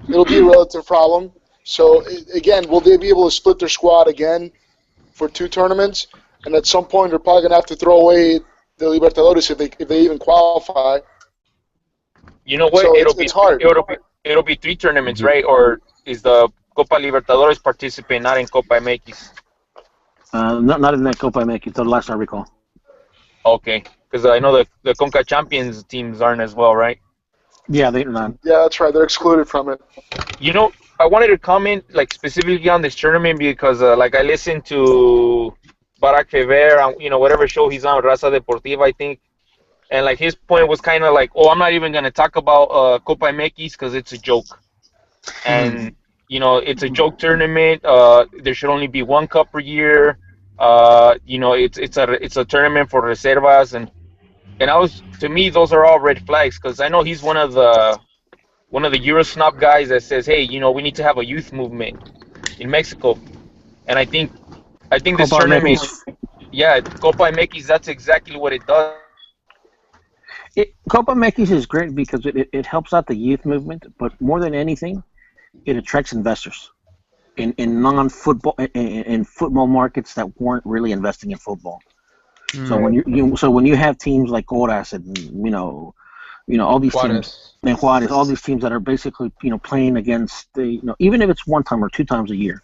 it'll be a relative problem. So again, will they be able to split their squad again for two tournaments? And at some point, they're probably going to have to throw away the Libertadores if they even qualify. You know what? So it's hard. It'll be three tournaments, right? Or is the Copa Libertadores participate not in Copa MX? Not in that Copa MX, the last I recall. Okay, because I know the Conca Champions teams aren't as well, right? Yeah, they're not. Yeah, that's right. They're excluded from it. I wanted to comment specifically on this tournament because I listened to Barack Feber on whatever show he's on, Raza Deportiva, I think, and his point was kind of I'm not even gonna talk about Copa MX because it's a joke, and it's a joke tournament. There should only be one cup per year. It's a tournament for reservas, and to me those are all red flags because I know he's one of the Euro snob guys that says, hey, we need to have a youth movement in Mexico, and I think this tournament, Copa MX, that's exactly what it does. Copa MX is great because it helps out the youth movement, but more than anything, it attracts investors in non-football in football markets that weren't really investing in football. So when you have teams like Coras and all these teams and Juarez, all these teams that are basically playing against even if it's one time or two times a year,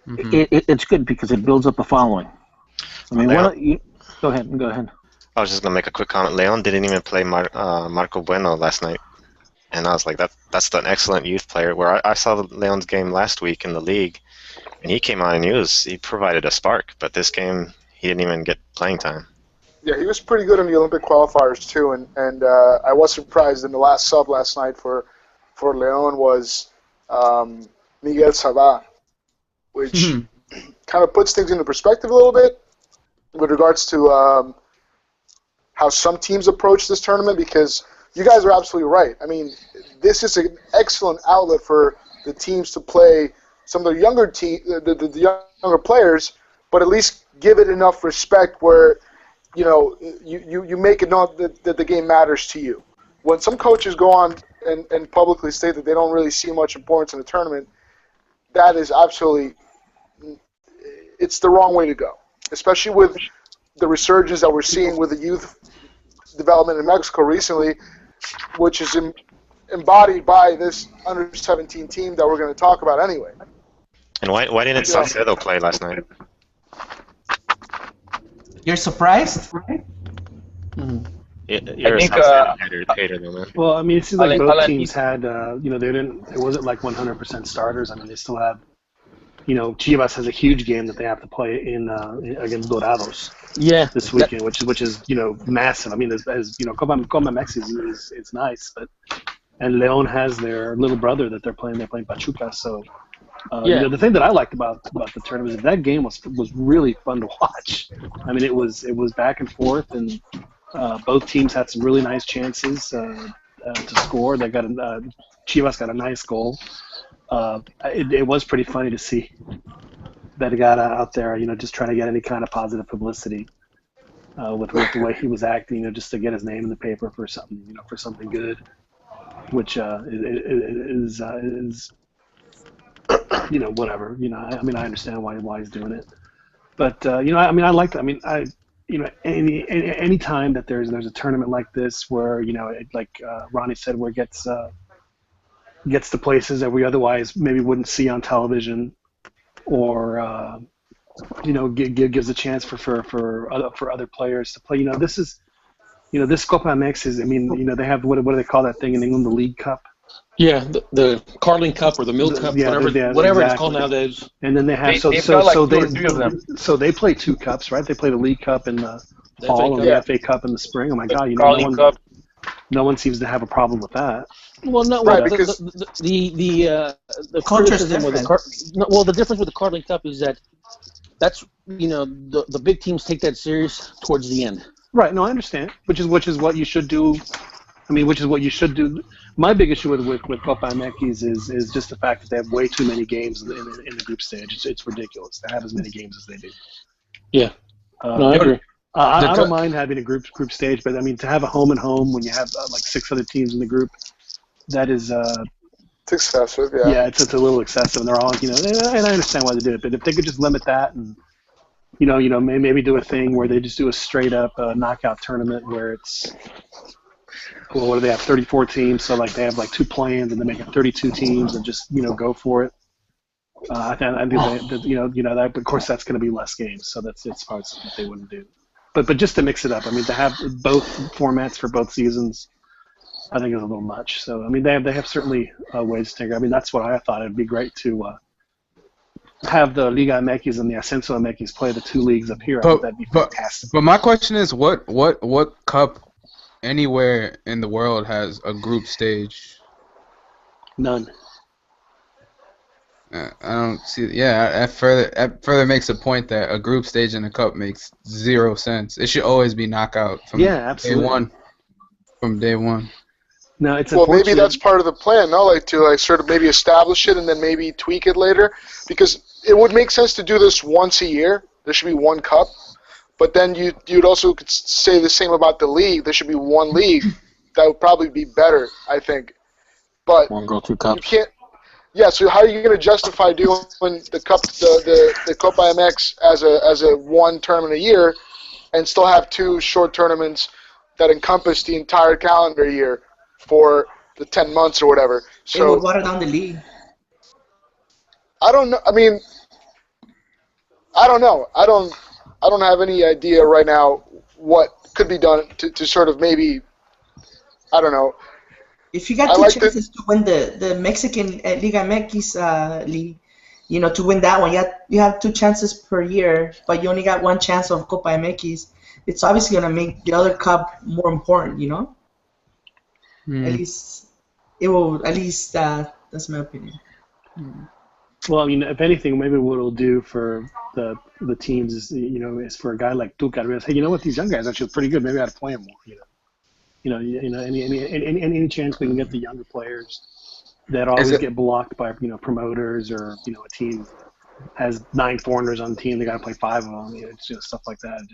it's good because it builds up a following. I mean, go ahead. I was just gonna make a quick comment. Leon didn't even play Marco Bueno last night, and I was like, that's an excellent youth player. Where I saw Leon's game last week in the league, and he came on and he provided a spark. But this game, he didn't even get playing time. Yeah, he was pretty good in the Olympic qualifiers too, and I was surprised in the last sub last night for Leon was Miguel Sabah, which kind of puts things into perspective a little bit with regards to how some teams approach this tournament, because you guys are absolutely right. I mean, this is an excellent outlet for the teams to play some of the younger the younger players, but at least give it enough respect where you make it known that the game matters to you. When some coaches go on and publicly state that they don't really see much importance in the tournament, that is absolutely, it's the wrong way to go, especially with the resurgence that we're seeing with the youth development in Mexico recently, which is embodied by this under-17 team that we're going to talk about anyway. And why didn't Salcedo play last night? You're surprised? You're a Salcedo hater, though, man. Well, I mean, it seems like both teams had, it wasn't like 100% starters. I mean, they still have, Chivas has a huge game that they have to play in against Dorados. Yeah, this weekend, which is massive. I mean, as LigaMX is nice, but and León has their little brother that they're playing. They're playing Pachuca, so. The thing that I liked about the tournament is that game was really fun to watch. I mean, it was back and forth, and both teams had some really nice chances to score. They got Chivas got a nice goal. It was pretty funny to see that guy out there, just trying to get any kind of positive publicity with the way he was acting, just to get his name in the paper for something good, which is whatever. I mean, I understand why he's doing it, but I mean, I like that. I mean, any time that there's a tournament like this where like Ronnie said, where it gets to places that we otherwise maybe wouldn't see on television, or gives a chance for other players to play. This is this Copa MX is. I mean, they have what do they call that thing in England, the League Cup. Yeah, the Carling Cup or the Mill Cup, whatever exactly. It's called nowadays. And then they have so they play two cups, right? They play the League Cup in the fall and the FA Cup in the spring. Oh my God, no one seems to have a problem with that. Well, no, right, because the criticism with the difference with the Carling Cup is that's the big teams take that serious towards the end. Right. No, I understand. Which is what you should do. I mean, which is what you should do. My big issue with Copa MX is just the fact that they have way too many games in the group stage. It's ridiculous to have as many games as they do. Yeah. No, I agree. I don't mind having a group stage, but I mean, to have a home and home when you have like 6 other teams in the group, that is it's excessive. Yeah. Yeah, it's a little excessive, and they're all and I understand why they did it, but if they could just limit that and maybe do a thing where they just do a straight up knockout tournament where it's. Well, what do they have? 34 teams, so like they have like 2 play-ins, and they make it 32 teams, and just go for it. I think that of course that's going to be less games, so it's probably something that they wouldn't do. But just to mix it up, I mean, to have both formats for both seasons, I think is a little much. So I mean, they have certainly ways to tinker. I mean, that's what I thought. It'd be great to have the Liga MX and the Ascenso MX play the 2 leagues up here. That'd be fantastic. But my question is, what cup anywhere in the world has a group stage? None. I don't see. Yeah, that further makes a point that a group stage in a cup makes 0 sense. It should always be knockout from absolutely. day one. From day one. No, it's maybe that's part of the plan, no? Like to sort of maybe establish it and then maybe tweak it later, because it would make sense to do this once a year. There should be 1 cup. But then you'd also could say the same about the league. There should be 1 league. That would probably be better, I think. But 1 go 2 cups. You can't. Yeah. So how are you going to justify doing the cup, the Copa MX as a 1 tournament a year, and still have 2 short tournaments that encompass the entire calendar year for the 10 months or whatever? So it would water down the league. I don't know. I mean, I don't know. I don't have any idea right now what could be done to sort of maybe, I don't know. If you got two chances to win the Mexican LigaMX league, to win that one, you have 2 chances per year, but you only got 1 chance of Copa MX. It's obviously gonna make the other cup more important, At least it will. At least that's my opinion. Well, I mean, if anything, maybe what it'll do for the teams is, is for a guy like Cachirules, hey, you know what, these young guys are actually pretty good. Maybe I ought to play them more. Any chance we can get the younger players that always get blocked by promoters, or a team has 9 foreigners on the team, they got to play 5 of them. It's just stuff like that.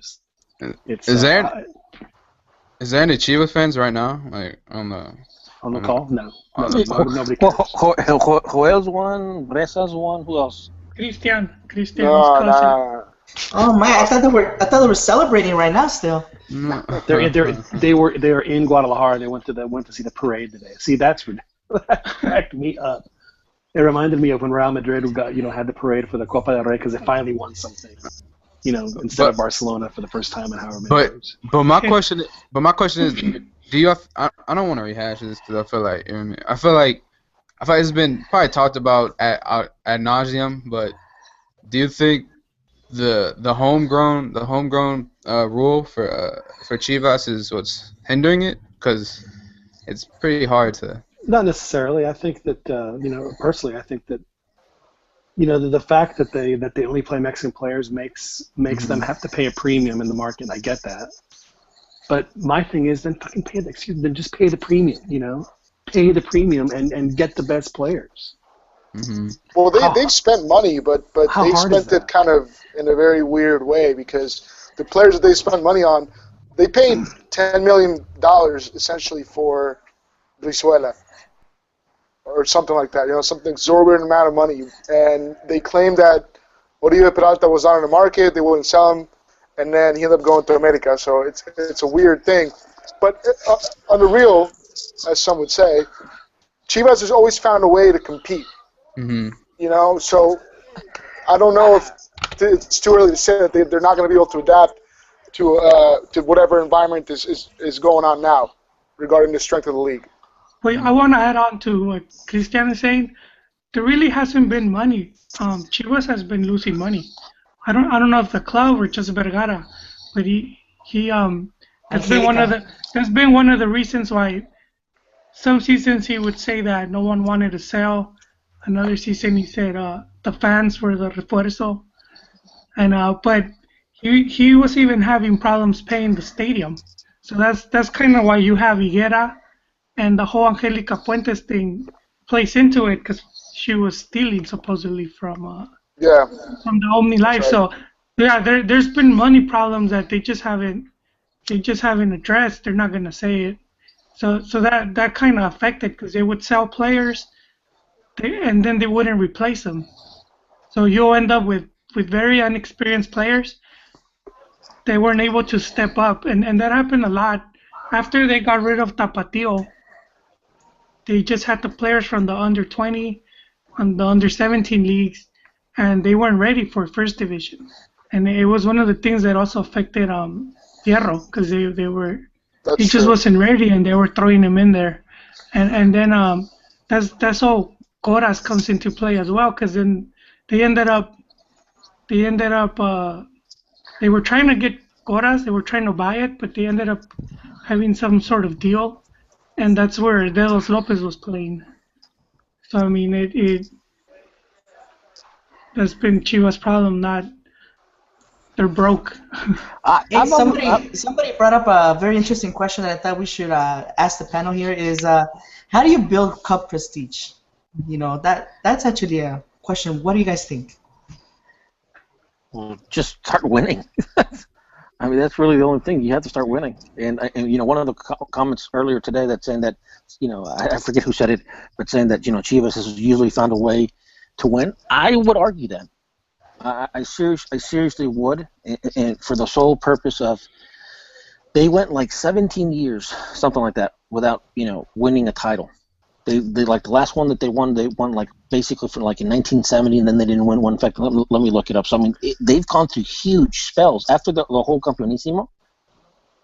Is there any Chivas fans right now, like on the call? No. Nobody cares. Joel's one, Bresa's one. Who else? Christian. No. Oh my! I thought they were celebrating right now still. They were in Guadalajara. They went to see the parade today. See, that cracked me up. It reminded me of when Real Madrid had the parade for the Copa del Rey because they finally won something. Instead of Barcelona for the first time in however many years. But my question is, do you have? I don't want to rehash this because I feel like it's been probably talked about ad nauseum. But do you think the homegrown rule for Chivas is what's hindering it? Because it's pretty hard to. Not necessarily. I think that personally, I think that the fact that they only play Mexican players makes them have to pay a premium in the market. I get that, but my thing is then fucking just pay the premium. Pay the premium and get the best players. Mm-hmm. Well, they've spent money, but they've spent it kind of in a very weird way because the players that they spent money on, they paid $10 million essentially for Brizuela or something like that. Something exorbitant amount of money, and they claimed that Oribe Peralta was not in the market, they wouldn't sell him, and then he ended up going to America. So it's a weird thing, but on the real, as some would say, Chivas has always found a way to compete. Mm-hmm. So I don't know if it's too early to say that they're not going to be able to adapt to whatever environment is going on now regarding the strength of the league. Well, I want to add on to what Christian is saying. There really hasn't been money. Chivas has been losing money. I don't know if the club or just Vergara, but that's been one of the reasons why some seasons he would say that no one wanted to sell. Another season he said the fans were the refuerzo, but he was even having problems paying the stadium. So that's kind of why you have Higuera. And the whole Angelica Puentes thing plays into it because she was stealing supposedly from the Omni Life. Right. So there's been money problems that they just haven't addressed. They're not gonna say it. So that kind of affected because they would sell players, and then they wouldn't replace them. So you'll end up with very inexperienced players. They weren't able to step up, and that happened a lot after they got rid of Tapatio. They just had the players from the under-20 and the under-17 leagues, and they weren't ready for first division. And it was one of the things that also affected Fierro because he just wasn't ready, and they were throwing him in there. And then that's all Coras comes into play as well because then they were trying to get Coras, they were trying to buy it, but they ended up having some sort of deal. And that's where Delos Lopez was playing. So, I mean, that's been Chivas' problem, not they're broke. Somebody brought up a very interesting question that I thought we should ask the panel here is, how do you build cup prestige? That's actually a question. What do you guys think? Well, just start winning. I mean, that's really the only thing. You have to start winning. And one of the comments earlier today that's saying that, I forget who said it, but saying that, Chivas has usually found a way to win. I would argue that. I seriously would, and for the sole purpose of they went like 17 years, something like that, without, winning a title. They like the last one that they won like basically from like in 1970, and then they didn't win one. In fact, let me look it up. So I mean, they've gone through huge spells after the whole Campeonísimo.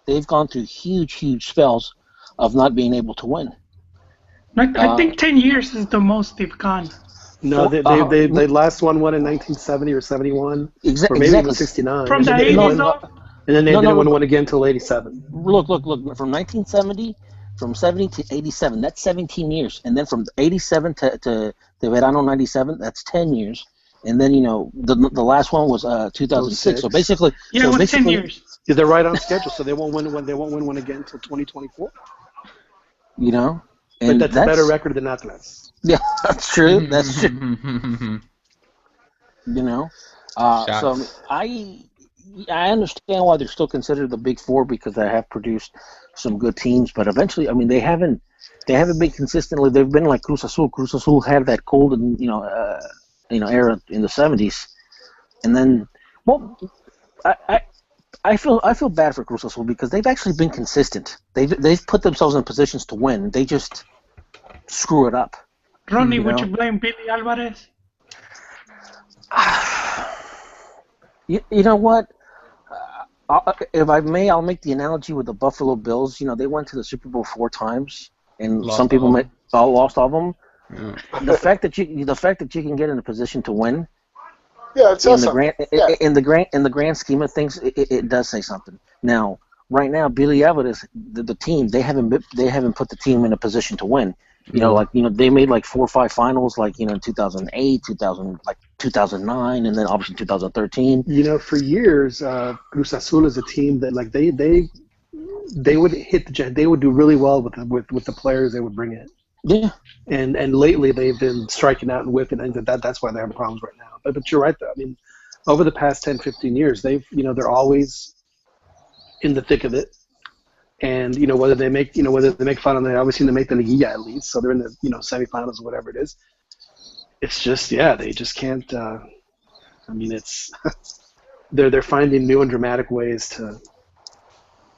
They've gone through huge spells of not being able to win. I think 10 years is the most they've gone. No, they last won one in 1970 or 71, or maybe even 69. From the 80s, though? And then they didn't win one again until 87. Look. From 1970, from 70 to 87, that's 17 years. And then from 87 to Verano 97, that's 10 years. And then, the last one was 2006. So basically... Yeah, it was 10 years. Yeah, they're right on schedule, so they won't win one again until 2024. And but that's a better record than Atlas. Yeah, that's true. That's true. So I understand why they're still considered the Big Four because they have produced some good teams, but eventually, I mean, they haven't been consistently. They've been like Cruz Azul. Cruz Azul had that golden, era in the 70s, and then, I feel bad for Cruz Azul because they've actually been consistent. They've put themselves in positions to win. They just screw it up. Ronnie, would you blame Billy Alvarez? You know what? If I may, I'll make the analogy with the Buffalo Bills. They went to the Super Bowl 4 times, and some people lost all of them. Yeah. The fact that you can get in a position to win. Yeah, it's in the grand scheme of things, it does say something. Now, right now, Billy Alvarez, the team, they haven't put the team in a position to win. They made like 4 or 5 finals, in 2008, 2009, and then obviously 2013. For years, Cruz Azul is a team that they would they would do really well with the players they would bring in. Yeah. And lately they've been striking out and whipping, and that's why they're having problems right now. But you're right though. I mean, over the past 10, 15 years, they're always in the thick of it. And whether they make final, they always seem to make the Liguilla at least, so they're in the semifinals or whatever it is. It's just they just can't. It's they're finding new and dramatic ways to.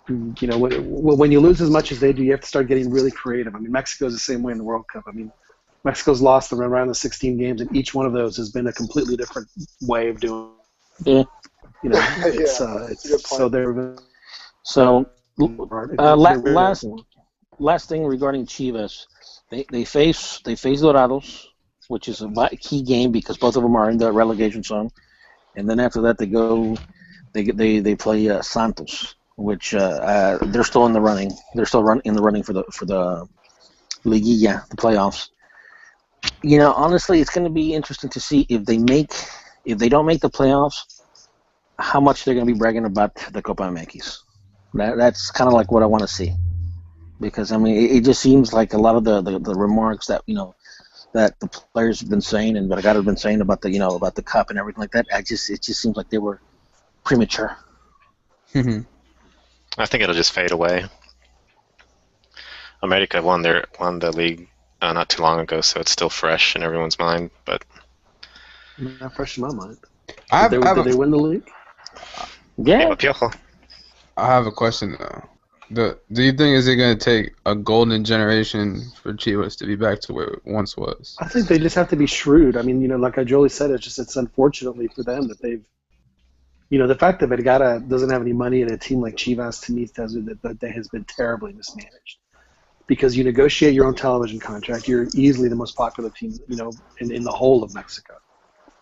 When you lose as much as they do, you have to start getting really creative. I mean, Mexico's the same way in the World Cup. I mean, Mexico's lost around the 16 games, and each one of those has been a completely different way of doing. Yeah. It's so they're. So. Last thing regarding Chivas, they face Dorados, which is a key game because both of them are in the relegation zone, and then after that they play Santos, which they're still in the running. They're still in the running for the Liguilla, the playoffs. Honestly, it's going to be interesting to see if they don't make the playoffs, how much they're going to be bragging about the Copa MX. That's kind of like what I want to see, because I mean it just seems like a lot of the remarks that that the players have been saying and Vergara have been saying about the cup and everything like that. It just seems like they were premature. I think it'll just fade away. America won the league not too long ago, so it's still fresh in everyone's mind. But not fresh in my mind. Did they win the league? Yeah. I have a question though. Do you think is it going to take a golden generation for Chivas to be back to where it once was? I think they just have to be shrewd. I mean, like Jolie said, it's unfortunately for them that they've, the fact that Vergara doesn't have any money in a team like Chivas to me tells you that has been terribly mismanaged. Because you negotiate your own television contract, you're easily the most popular team, in the whole of Mexico.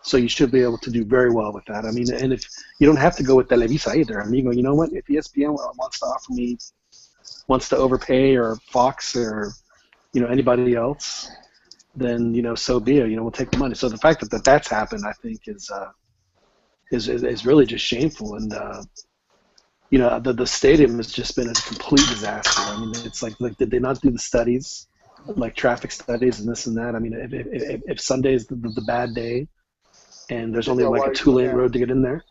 So you should be able to do very well with that. I mean, and if you don't have to go with Televisa either. I mean, you know what? If ESPN wants to overpay, or Fox, or anybody else, then so be it. We'll take the money. So the fact that that's happened, I think, is really just shameful. And the stadium has just been a complete disaster. I mean, it's like did they not do the studies, like traffic studies and this and that? I mean, if Sunday is the bad day, and there's only like a 2-lane road to get in there,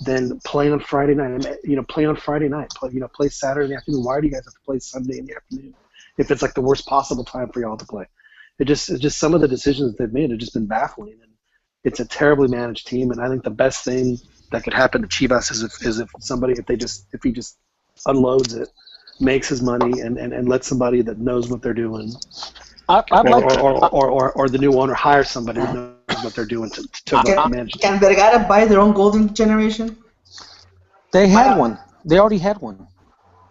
then play on Friday night. Play Saturday in the afternoon. Why do you guys have to play Sunday in the afternoon if it's like the worst possible time for y'all to play? It's just some of the decisions they've made have just been baffling, and it's a terribly managed team. And I think the best thing that could happen to Chivas is if he just unloads it, makes his money, and lets somebody that knows what they're doing or the new owner hires somebody who knows what they're doing to manage. Can Vergara buy their own golden generation? They had one. They already had one.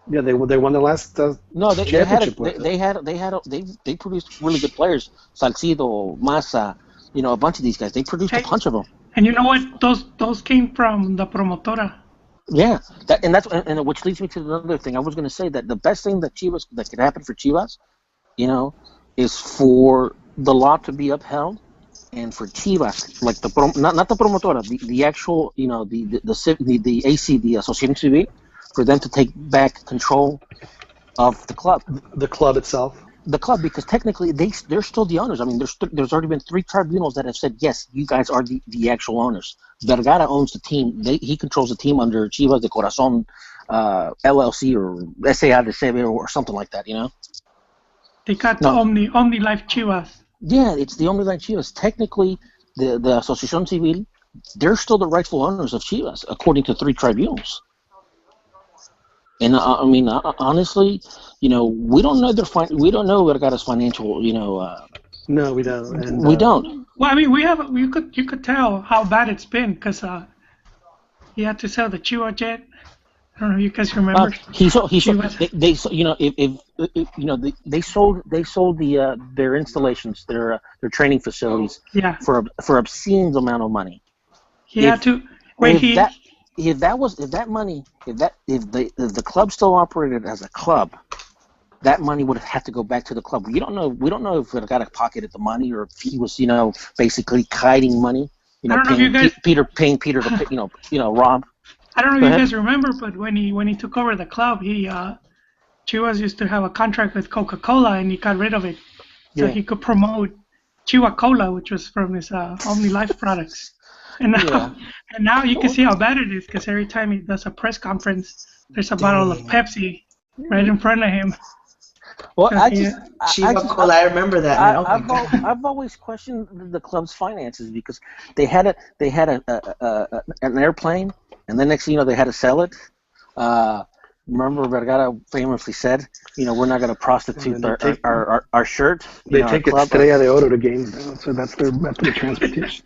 Yeah, they won the last championship with it. They produced really good players. Salcido, Massa, a bunch of these guys. They produced a bunch of them. And you know what? Those came from the promotora. Yeah, and which leads me to another thing. I was going to say that the best thing that could happen for Chivas, is for the law to be upheld, and for Chivas, like not the promotora, the actual, the AC, the Asociación Civil, for them to take back control of the club. The club itself. The club, because technically they're still the owners. I mean, there's already been 3 tribunals that have said, yes, you guys are the actual owners. Vergara owns the team. He controls the team under Chivas de Corazón LLC or SA de CB or something like that, They got the Omni Life Chivas. Yeah, it's the Omni Life Chivas. Technically, the Asociación Civil, they're still the rightful owners of Chivas, according to 3 tribunals. And honestly, we don't know we don't know Vergara's financial, No, we don't. And, we don't. Well, I mean, you could tell how bad it's been because he had to sell the Chihuahua jet. I don't know if you guys remember. They sold their installations, their training facilities, for obscene amount of money. If the club still operated as a club, that money would have had to go back to the club. We don't know if Vergara pocketed the money or if he was, basically hiding money. Paying Peter to, rob. I don't know if you guys remember, but when he took over the club, Chivas used to have a contract with Coca-Cola, and he got rid of it so he could promote Chihuahua Cola, which was from his Omni Life products. And now you can see how bad it is because every time he does a press conference, there's a bottle of Pepsi right in front of him. Well, I remember that. I've always questioned the club's finances because they had an airplane, and then next thing you know, they had to sell it. Remember, Vergara famously said, we're not going to prostitute our shirt. They take Estrella de Oro to games now, so that's their transportation.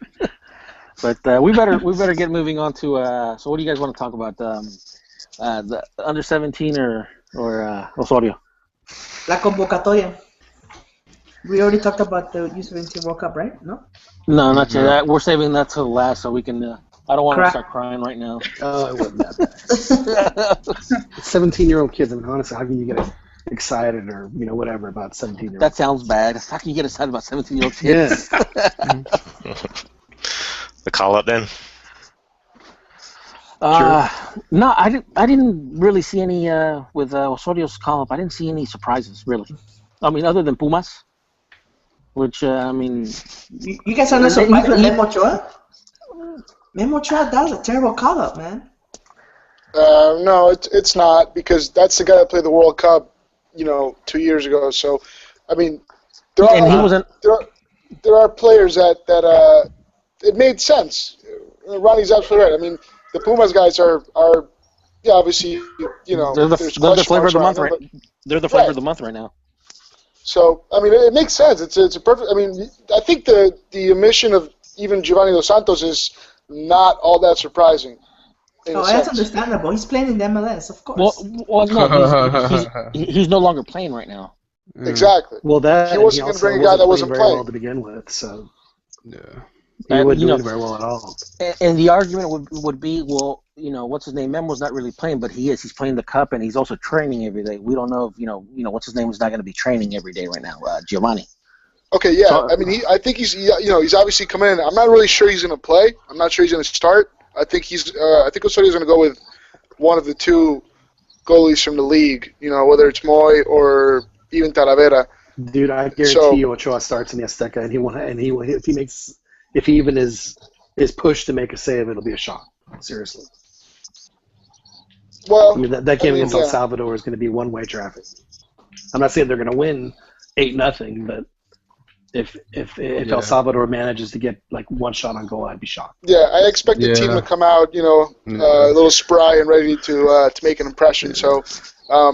But we better get moving on to. So what do you guys want to talk about? The under 17 or Osorio? La convocatoria. We already talked about the U17 World Cup, right? No. No, not yet. We're saving that till last, so we can. I don't want to start crying right now. Oh, it wasn't that bad. 17-year-old kids. I mean, honestly, how can you get excited or whatever about 17-year-olds? That sounds bad. How can you get excited about 17-year-old kids? Yeah. The call up then? No, I didn't really see any with Osorio's call up. I didn't see any surprises really. I mean, other than Pumas, which You guys are not surprised with Memo Ochoa? Memo Ochoa, that was a terrible call up, man. No, it's not because that's the guy that played the World Cup, 2 years ago. So, I mean, there are players that it made sense. Ronnie's absolutely right. I mean, the Pumas guys are obviously, they're the flavor of the month, right? They're the flavor of the month right now. So, I mean, it makes sense. It's a perfect. I mean, I think the omission of even Giovanni Dos Santos is not all that surprising. That's understandable. He's playing in the MLS, of course. Well, no, he's no longer playing right now. Exactly. Well, he wasn't going to bring a guy that wasn't playing playing well to begin with, so yeah. He wouldn't do very well at all. And the argument would be, well, what's his name? Memo's not really playing, but he is. He's playing the Cup, and he's also training every day. We don't know if what's his name is not going to be training every day right now. Giovanni. Okay, yeah. So, I mean, I think he's obviously coming in. I'm not really sure he's going to play. I'm not sure he's going to start. I think Osorio's going to go with one of the 2 goalies from the league. Whether it's Moy or even Talavera. Dude, I guarantee you Ochoa starts in the Azteca, and he will if he even is pushed to make a save, it'll be a shot. Seriously. Well, I mean, that game against El Salvador is going to be one-way traffic. I'm not saying they're going to win 8-0, but if El Salvador manages to get like one shot on goal, I'd be shocked. Yeah, I expect the team to come out, a little spry and ready to make an impression. So, I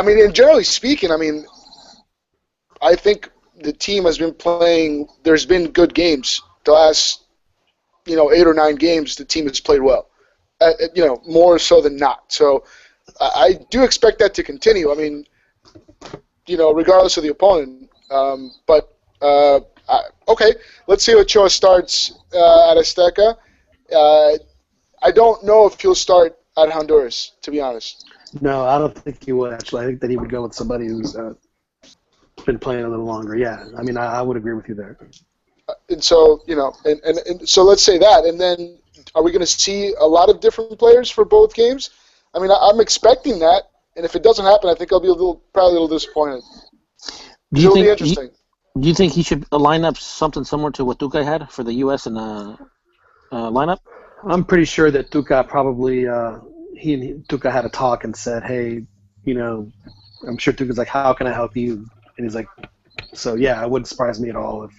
mean, and generally speaking, I mean, I think the team has been playing. There's been good games. The last 8 or 9 games, the team has played well. More so than not. So I do expect that to continue. I mean, regardless of the opponent. Okay, let's see how Ochoa starts at Azteca. I don't know if he'll start at Honduras, to be honest. No, I don't think he would, actually. I think that he would go with somebody who's been playing a little longer. Yeah, I mean, I would agree with you there. And so, and so let's say that. And then are we going to see a lot of different players for both games? I mean, I'm expecting that. And if it doesn't happen, I think I'll be probably a little disappointed. It'll be interesting. Do you think he should line up something similar to what Tuca had for the U.S. in lineup? I'm pretty sure that Tuca probably he and Tuca had a talk and said, hey, I'm sure Tuca's like, how can I help you? And he's like, so yeah, it wouldn't surprise me at all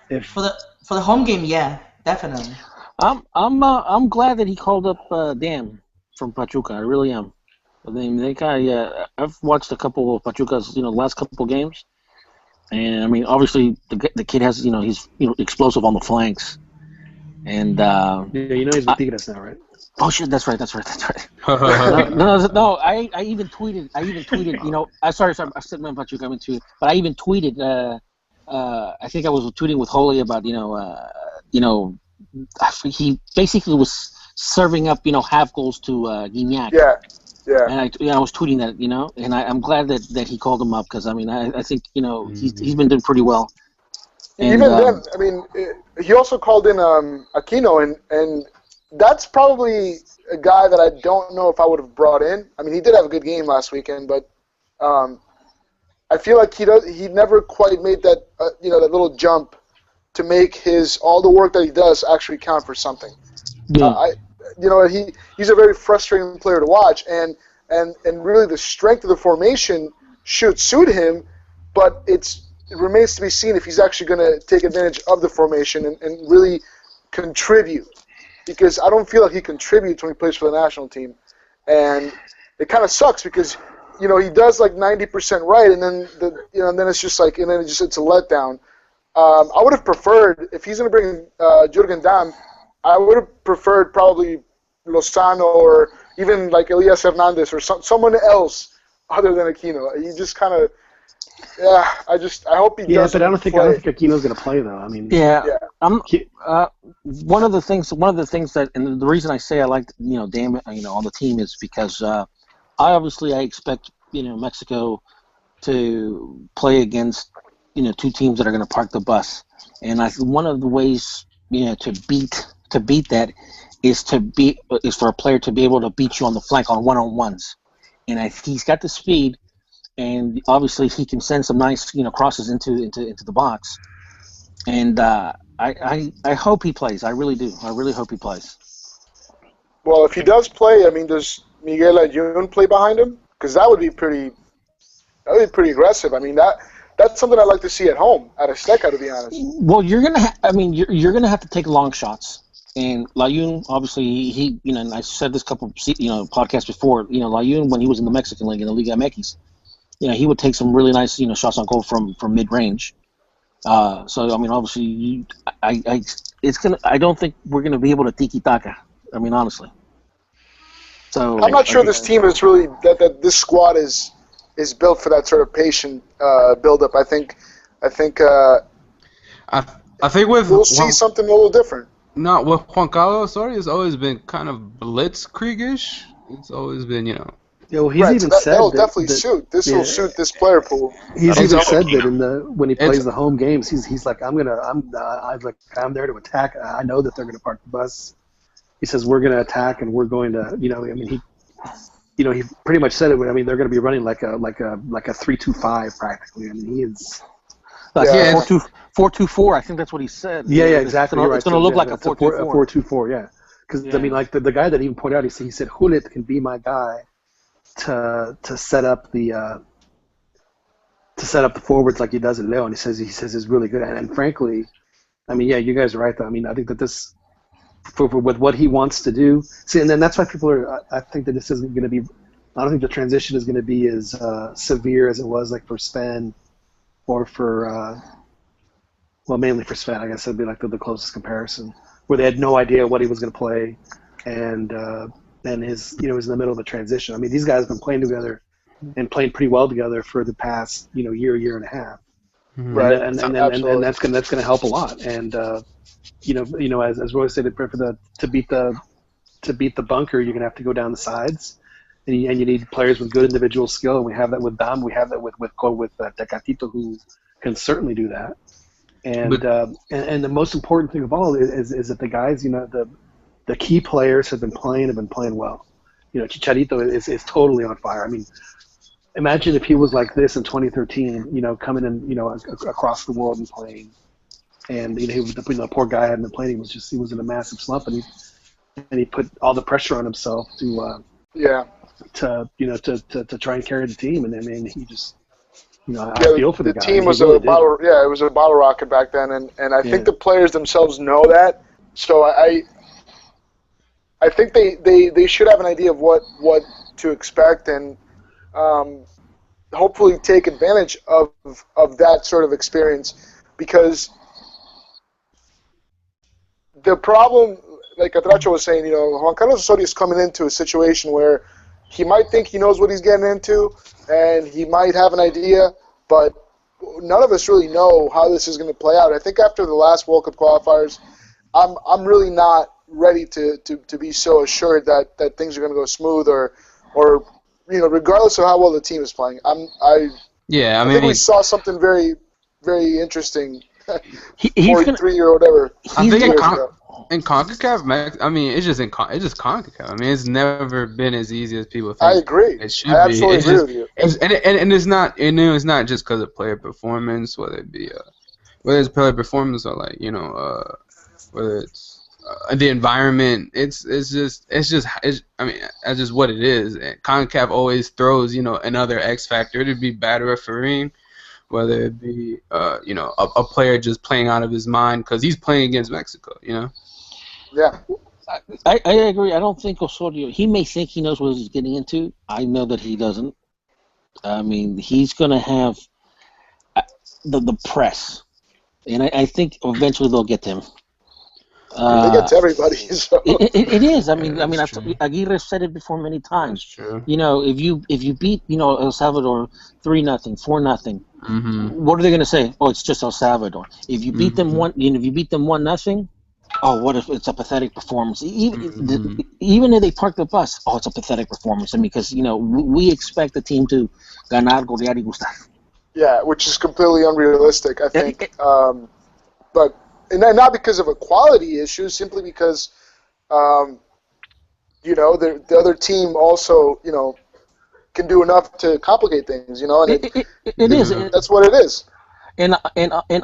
if for the home game, yeah, definitely. I'm glad that he called up Dan from Pachuca. I really am. I mean, I've watched a couple of Pachuca's last couple of games, and I mean, obviously the kid has he's explosive on the flanks, and he's with Tigres now, right? Oh shit, that's right. No, I even tweeted. Sorry, I said my Pachuca, I meant to, but I even tweeted. I think I was tweeting with Holy about he basically was serving up half goals to Gignac. Yeah. And I was tweeting that, and I'm glad that he called him up because I mean I think he's been doing pretty well. And, even then, I mean, he also called in Aquino, and that's probably a guy that I don't know if I would have brought in. I mean, he did have a good game last weekend, but I feel like he never quite made that that little jump to make all the work that he does actually count for something. Yeah. He's a very frustrating player to watch, and really the strength of the formation should suit him, but it remains to be seen if he's actually going to take advantage of the formation and really contribute, because I don't feel like he contributes when he plays for the national team, and it kind of sucks because he does like 90% right, and then then it's just like, and then it's a letdown. I would have preferred, if he's going to bring Jurgen Damm, I would have preferred probably Lozano or even like Elias Hernandez or someone else other than Aquino. He just kind of, I hope he does. Yeah, but I don't think Aquino's going to play though. I mean, one of the things that, and the reason I say I like Dan on the team is because I expect Mexico to play against two teams that are going to park the bus, and one of the ways to beat that is for a player to be able to beat you on the flank on one-on-ones, and he's got the speed, and obviously he can send some nice crosses into the box, and I hope he plays. I really do. I really hope he plays. Well, if he does play, I mean, does Miguel Ayun play behind him? Because that would be pretty aggressive. I mean, that's something I'd like to see at home at Azteca, to be honest. Well, you're gonna have to take long shots. And Layun, obviously, he and I said this couple podcasts before. Layun, when he was in the Mexican League in the LigaMX, he would take some really nice shots on goal from mid range. So I mean, obviously, I don't think we're gonna be able to tiki taka. I mean, honestly. So I'm not sure this team is really that this squad is built for that sort of patient build-up. I think we'll see something a little different. No, with Juan Carlos Osorio, it's always been kind of blitzkrieg-ish. It's always been, Yeah, well, he's even said that'll definitely suit. This will suit this player pool. He's even said that when he plays the home games, he's like, I'm there to attack. I know that they're going to park the bus. He says we're going to attack and we're going to, I mean, he pretty much said it. I mean, they're going to be running like a 3-2-5 practically. I mean, he is. 4-2-4. I think that's what he said. Yeah, exactly. It's going to look like a 4-2-4. 4-2-4, yeah. Because I mean, like the guy that even pointed out, he said Hulit can be my guy to set up the forwards like he does in Leon. He says is really good, and frankly, I mean, yeah, you guys are right though. I mean, I think that this with what he wants to do. See, and then that's why people are. I think that this isn't going to be. I don't think the transition is going to be as severe as it was like for Sven or for well, mainly for Sven. I guess that'd be like the closest comparison, where they had no idea what he was going to play, and then his was in the middle of a transition. I mean, these guys have been playing together and playing pretty well together for the past year and a half, Right. and that's gonna help a lot. And as Roy said, to beat the bunker, you're gonna have to go down the sides, and you need players with good individual skill. And we have that with Dam. We have that with Tecatito, who can certainly do that. And the most important thing of all is that the guys, the key players have been playing well. Chicharito is totally on fire. I mean, imagine if he was like this in 2013, coming in, across the world and playing. And the poor guy hadn't been playing. He was in a massive slump, and he put all the pressure on himself to try and carry the team. And I mean, he just. I feel for the guy. Team was a bottle. Yeah, it was a bottle rocket back then, and I think the players themselves know that. So I think they should have an idea of what to expect, and hopefully take advantage of that sort of experience, because the problem, like Catracho was saying, Juan Carlos Osorio is coming into a situation where he might think he knows what he's getting into, and he might have an idea, but none of us really know how this is going to play out. I think after the last World Cup qualifiers, I'm really not ready to be so assured that things are going to go smooth, or regardless of how well the team is playing. I think we saw something very, very interesting. 43 or whatever. I think in CONCACAF, I mean, it's just CONCACAF. I mean, it's never been as easy as people think. I agree. It should I absolutely agree with you. And it's not. It's not just because of player performance, whether it's player performance or whether it's the environment. It's just that's just what it is. And CONCACAF always throws another X factor. It'd be bad refereeing, whether it be a player just playing out of his mind because he's playing against Mexico. Yeah. I agree. I don't think Osorio, he may think he knows what he's getting into. I know that he doesn't. I mean, he's going to have the press. And I think eventually they'll get to him. They get to everybody. So. It is. I mean, Aguirre said it before many times. True. If you beat El Salvador 3-0, 4-0, what are they going to say? Oh, it's just El Salvador. If you beat them 1-0, oh, what if it's a pathetic performance? Even if they park the bus, oh, it's a pathetic performance. I mean, because we expect the team to ganar, golear y gustar. Yeah, which is completely unrealistic, I think. But not because of a quality issue, simply because the other team also can do enough to complicate things. And it is. That's what it is. And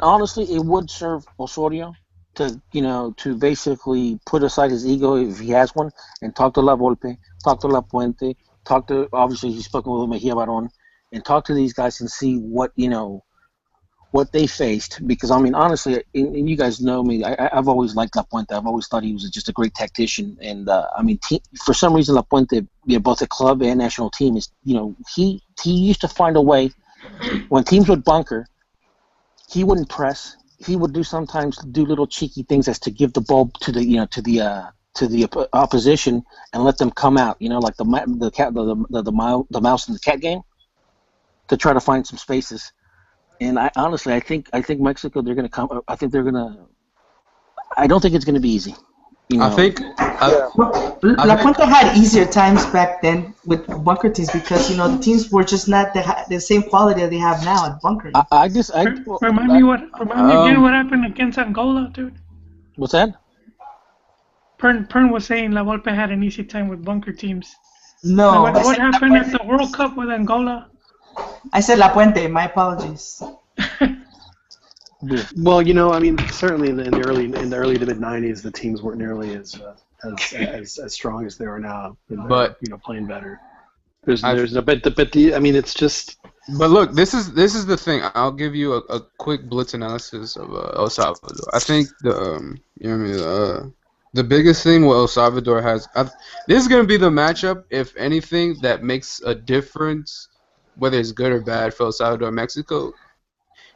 honestly, it would serve Osorio to basically put aside his ego if he has one, and talk to La Volpe, talk to La Puente, obviously he's spoken with Mejia Baron, and talk to these guys and see what they faced. Because I mean, honestly, and you guys know me, I've always liked La Puente. I've always thought he was just a great tactician, and I mean, for some reason La Puente, both the club and national team, is he used to find a way when teams would bunker, he wouldn't press. He would sometimes do little cheeky things as to give the ball to the opposition and let them come out, like the mouse in the cat game, to try to find some spaces. And I think Mexico, they're going to come. I don't think it's going to be easy. I think La Puente had easier times back then with bunker teams because the teams were just not the same quality that they have now at bunker. Remind me again what happened against Angola, dude. What's that? Pern was saying La Volpe had an easy time with bunker teams. No. What happened at the World Cup with Angola? I said La Puente. My apologies. Well, I mean, certainly in the early to mid '90s, the teams weren't nearly as strong as they are now. But playing better. I mean, it's just. But look, this is the thing. I'll give you a quick blitz analysis of El Salvador. I think the biggest thing what El Salvador has. This is gonna be the matchup, if anything, that makes a difference, whether it's good or bad for El Salvador, Mexico.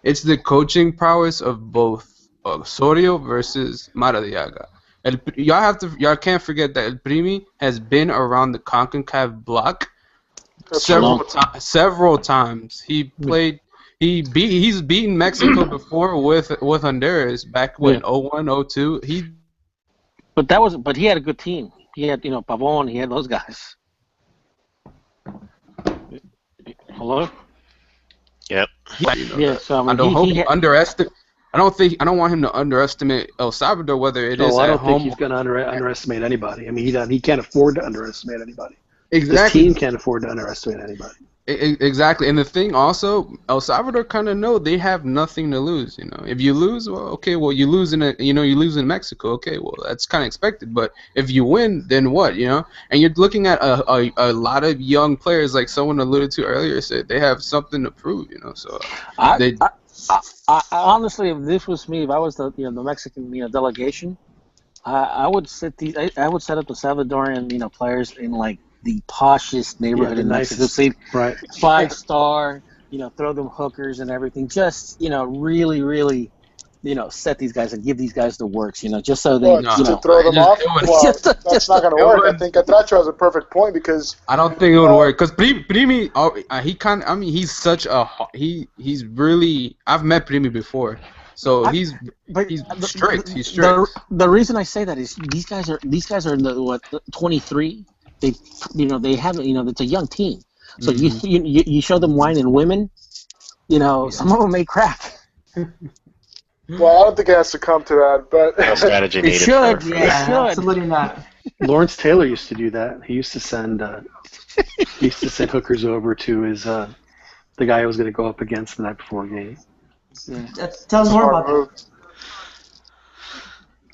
It's the coaching prowess of both Osorio versus Maradiaga. Y'all can't forget that El Primi has been around the CONCACAF block several times. He's beaten Mexico before with Honduras back when 01, 02. But he had a good team. He had Pavon. He had those guys. Hello. Yep. So I don't want him to underestimate El Salvador, whether it is I at don't home. think he's going to underestimate anybody. I mean, he can't afford to underestimate anybody. Exactly. His team can't afford to underestimate anybody. Exactly, and the thing also, El Salvador kind of know they have nothing to lose. If you lose, well, okay, well you lose in you lose in Mexico. Okay, well that's kind of expected. But if you win, then what? And you're looking at a lot of young players, like someone alluded to earlier, said they have something to prove. So I honestly, if this was me, if I was the Mexican delegation, I would set up the Salvadorian players in like the poshest neighborhood in Mexico City, right? 5-star, throw them hookers and everything. Just really, really, set these guys and give these guys the works. Just so they to throw them off. Well, that's not going to work. I think Catracho has a perfect point because I don't think it would work because Primi, he's such a he's really. I've met Primi before. So he's strict. He's strict. The reason I say that is these guys are in the 23. They haven't. It's a young team. So you show them wine and women. Some of them may crack. Well, I don't think it has to come to that, but no strategy needed. It should. Absolutely not. Lawrence Taylor used to do that. He used to send hookers over to his the guy who was going to go up against the night before a game. Yeah. Tell us more about that.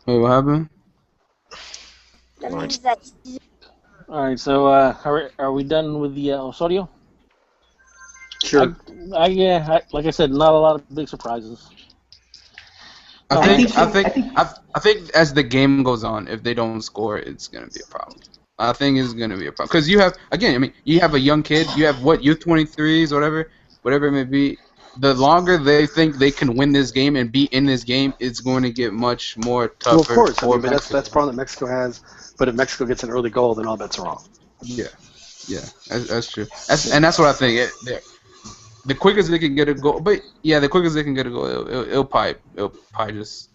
Wait, what happened? All right, so are we done with the Osorio? Sure. Like I said, not a lot of big surprises. I think as the game goes on, if they don't score, it's gonna be a problem. I think it's gonna be a problem because you have a young kid, you have U23s, whatever it may be. The longer they think they can win this game and be in this game, it's going to get much more tougher. Well, of course, but that's the problem that Mexico has. But if Mexico gets an early goal, then all bets are off. Yeah, that's true. And that's what I think. The quickest they can get a goal, it'll probably just.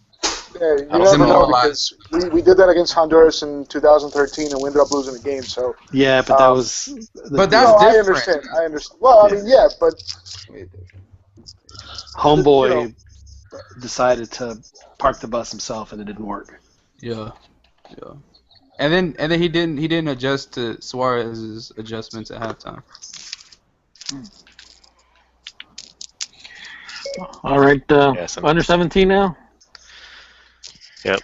Yeah, you never know because we did that against Honduras in 2013 and we ended up losing the game. So yeah, but that was. But that's different. I understand. Well, I mean, yeah, but. Homeboy decided to park the bus himself, and it didn't work. Yeah. And then he didn't adjust to Suarez's adjustments at halftime. All right, under 17 now. Yep.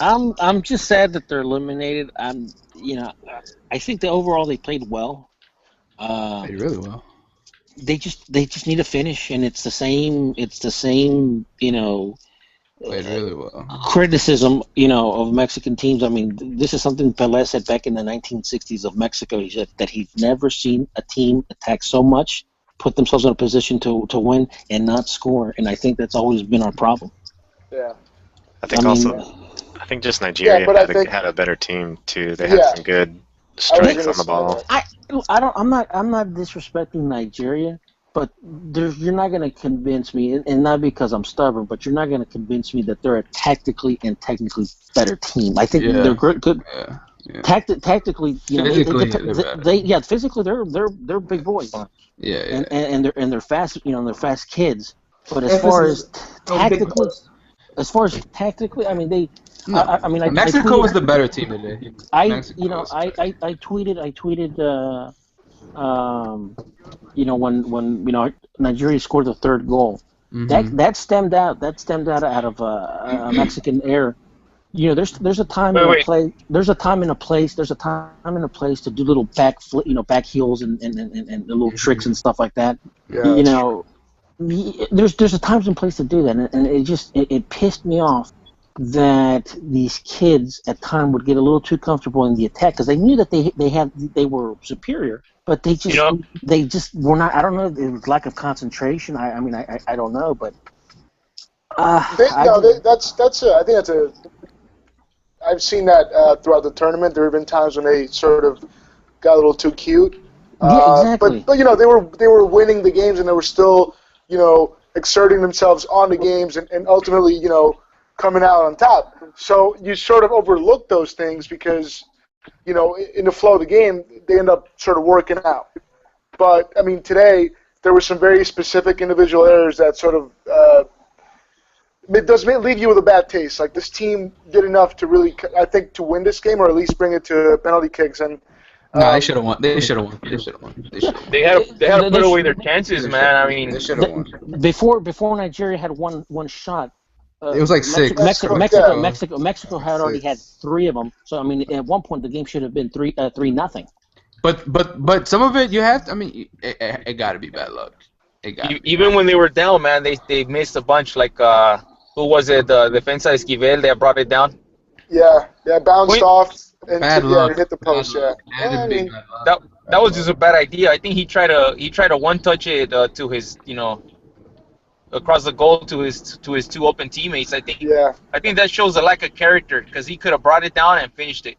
I'm just sad that they're eliminated. I think overall they played well. Played really well. They just need to finish, and it's the same. Played really well. Criticism, of Mexican teams. I mean, this is something Pelé said back in the 1960s of Mexico. He said that he's never seen a team attack so much, put themselves in a position to win, and not score. And I think that's always been our problem. Yeah. I think just Nigeria had a better team too. They had some good strength on the ball. I'm not disrespecting Nigeria, but you're not going to convince me, and not because I'm stubborn, but you're not going to convince me that they're a tactically and technically better team. I think they're good. Yeah. Tactically, physically they're big boys. Yeah. And they're fast, they're fast kids. But as far as tactically, I mean they. No. Mexico was the better team today. I tweeted when Nigeria scored the third goal. Mm-hmm. That stemmed out of a Mexican error. There's a time and a place. There's a time and a place to do little back heels and little tricks and stuff like that. Yeah. There's a time and place to do that, and it pissed me off that these kids at times would get a little too comfortable in the attack because they knew that they were superior, but they just were not. I don't know. It was lack of concentration. I mean, I don't know, but I think that's a. I've seen that throughout the tournament. There have been times when they sort of got a little too cute. Yeah, exactly. But they were winning the games and they were still exerting themselves on the games and ultimately coming out on top. So you sort of overlook those things because in the flow of the game they end up sort of working out. But I mean today there were some very specific individual errors that sort of it does leave you with a bad taste. Like this team did enough to really, I think, to win this game or at least bring it to penalty kicks. And no, they should have won. They should have won. They had to put away their chances, man. I mean, they should have won. Before Nigeria had one shot. It was like six. Mexico had already had 3 of them. So I mean, at one point the game should have been 3-0. But some of it you have to. I mean, it got to be bad luck. Even when they were down, man, they missed a bunch. Like who was it? The Defensa Esquivel that brought it down. Yeah, bounced off and hit the post. That was just a bad idea. I think he tried to one touch it to his across the goal to his 2 open teammates. I think that shows a lack of character because he could have brought it down and finished it.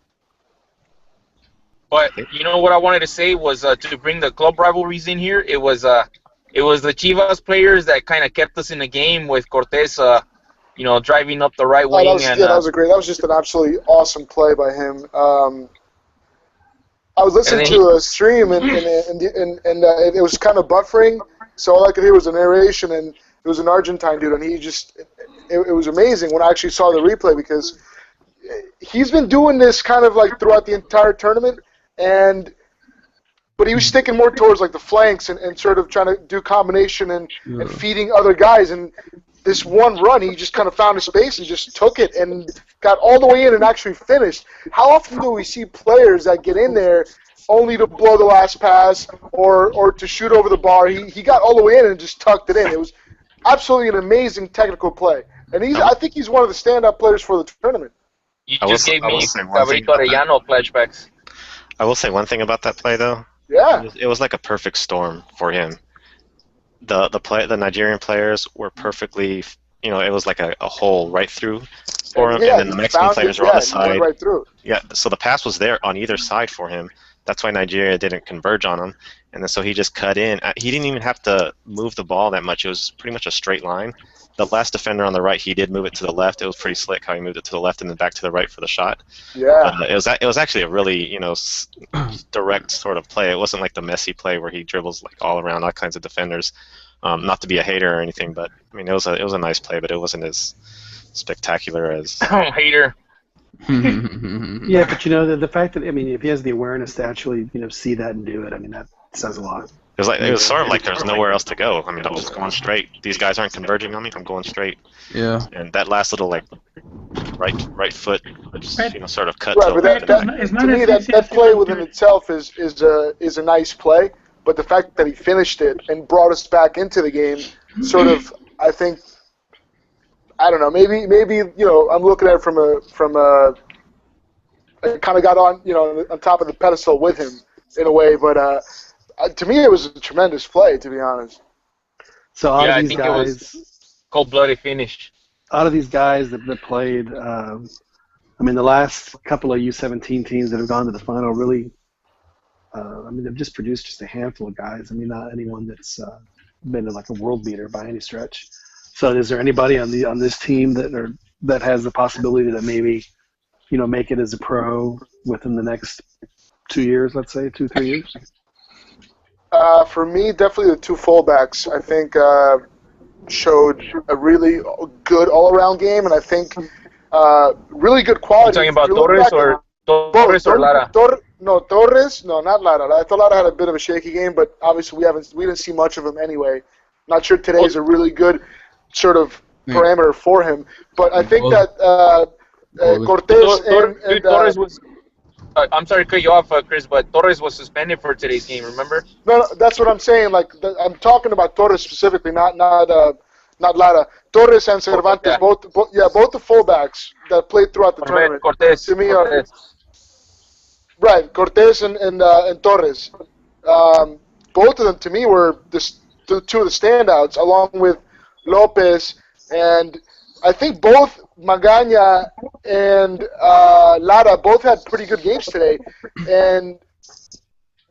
But what I wanted to say was to bring the club rivalries in here. It was the Chivas players that kind of kept us in the game with Cortés, driving up the right wing. That was great. That was just an absolutely awesome play by him. I was listening to a stream and it was kind of buffering, so all I could hear was a narration, and it was an Argentine dude, and he just it was amazing when I actually saw the replay because he's been doing this kind of like throughout the entire tournament, but he was sticking more towards like the flanks and sort of trying to do combination and feeding other guys. And this one run, he just kind of found a space and just took it and got all the way in and actually finished. How often do we see players that get in there only to blow the last pass or to shoot over the bar? He got all the way in and just tucked it in. It was absolutely an amazing technical play. And I think he's one of the stand-up players for the tournament. You just gave me Gabriel Arellano flashbacks. I will say one thing about that play, though. Yeah. It was like a perfect storm for him. The Nigerian players were perfectly, it was like a hole right through for him, and then the Mexican players were on the side. Right through. Yeah, so the pass was there on either side for him. That's why Nigeria didn't converge on him, and then so he just cut in. He didn't even have to move the ball that much. It was pretty much a straight line. The last defender on the right, he did move it to the left. It was pretty slick how he moved it to the left and then back to the right for the shot. Yeah. But it was actually a really direct sort of play. It wasn't like the Messi play where he dribbles like all around all kinds of defenders. Not to be a hater or anything, but I mean it was a nice play, but it wasn't as spectacular as. Oh, hater. Yeah, but the fact that if he has the awareness to actually see that and do it, that says a lot. It was sort of like there's nowhere else to go. I'm just going straight. These guys aren't converging on me. I'm going straight. Yeah. And that last little right foot, just, sort of cut. Right, but to me, that play within itself is a nice play. But the fact that he finished it and brought us back into the game, sort of, I think, I don't know. Maybe I'm looking at it from a I kind of got on top of the pedestal with him in a way, but. To me, it was a tremendous play, to be honest. So I think it was cold-blooded finish. Out of these guys that played, the last couple of U17 teams that have gone to the final really, they've just produced just a handful of guys. Not anyone that's been like a world beater by any stretch. So is there anybody on this team that has the possibility to maybe, make it as a pro within the next 2 years, let's say, 2-3 years? For me, definitely the 2 fullbacks, I think, showed a really good all-around game, and I think really good quality. You're talking about Torres or Lara? Torres. No, not Lara. I thought Lara had a bit of a shaky game, but obviously we didn't see much of him anyway. Not sure today's a really good sort of parameter for him, but I think that Cortés and Torres was. I'm sorry to cut you off, Chris, but Torres was suspended for today's game. Remember? No, that's what I'm saying. Like I'm talking about Torres specifically, not not Lara. Torres and Cervantes, both the fullbacks that played throughout the tournament. Cortez. To me, right, Cortez and Torres. Both of them, to me, were two of the standouts, along with Lopez. And I think both Magaña and Lara both had pretty good games today. And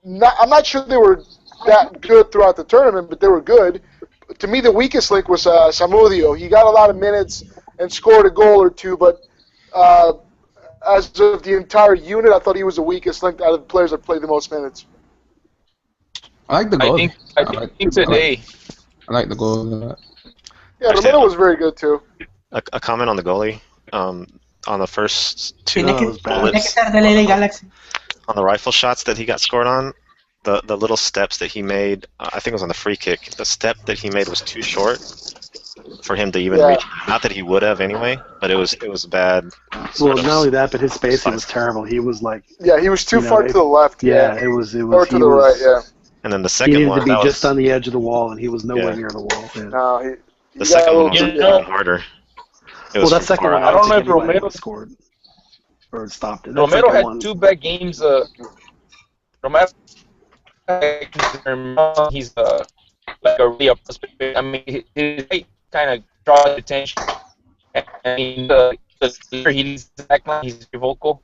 I'm not sure they were that good throughout the tournament, but they were good. To me, the weakest link was Samudio. He got a lot of minutes and scored a goal or two, but as of the entire unit, I thought he was the weakest link out of the players that played the most minutes. I like the goal. I think today. I like the goal. Yeah, Romero was very good too. A comment on the goalie. On the first two bullets, on the rifle shots that he got scored on, the little steps that he made, I think it was on the free kick, the step that he made was too short for him to even reach. Not that he would have anyway, but it was bad. Well, not only that, but his spacing was terrible. He was like... Yeah, he was too far to the left. Yeah, it was... Or to the right, yeah. And then the second one... He needed to be just on the edge of the wall, and he was nowhere near the wall. Yeah. No, the second one was even harder. Well, that second one, I don't know if Romero scored or stopped it. Romero had 2 bad games. Romero, he's like a real prospect. I mean, his height kind of draws attention. I mean, he leads the back line. He's very vocal.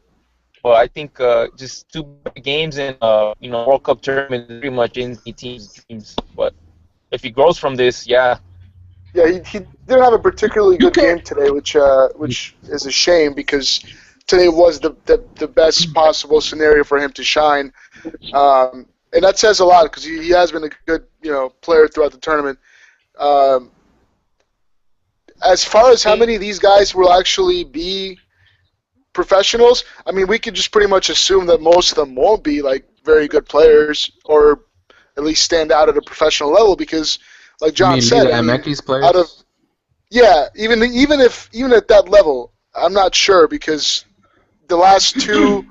But I think just 2 bad games in World Cup tournament is pretty much in the team's dreams. But if he grows from this, yeah. Yeah, he didn't have a particularly good game today, which is a shame because today was the best possible scenario for him to shine, and that says a lot because he has been a good player throughout the tournament. As far as how many of these guys will actually be professionals, I mean, we could just pretty much assume that most of them won't be like very good players or at least stand out at a professional level because. Like John said, LigaMX players? even at that level, I'm not sure because the last 2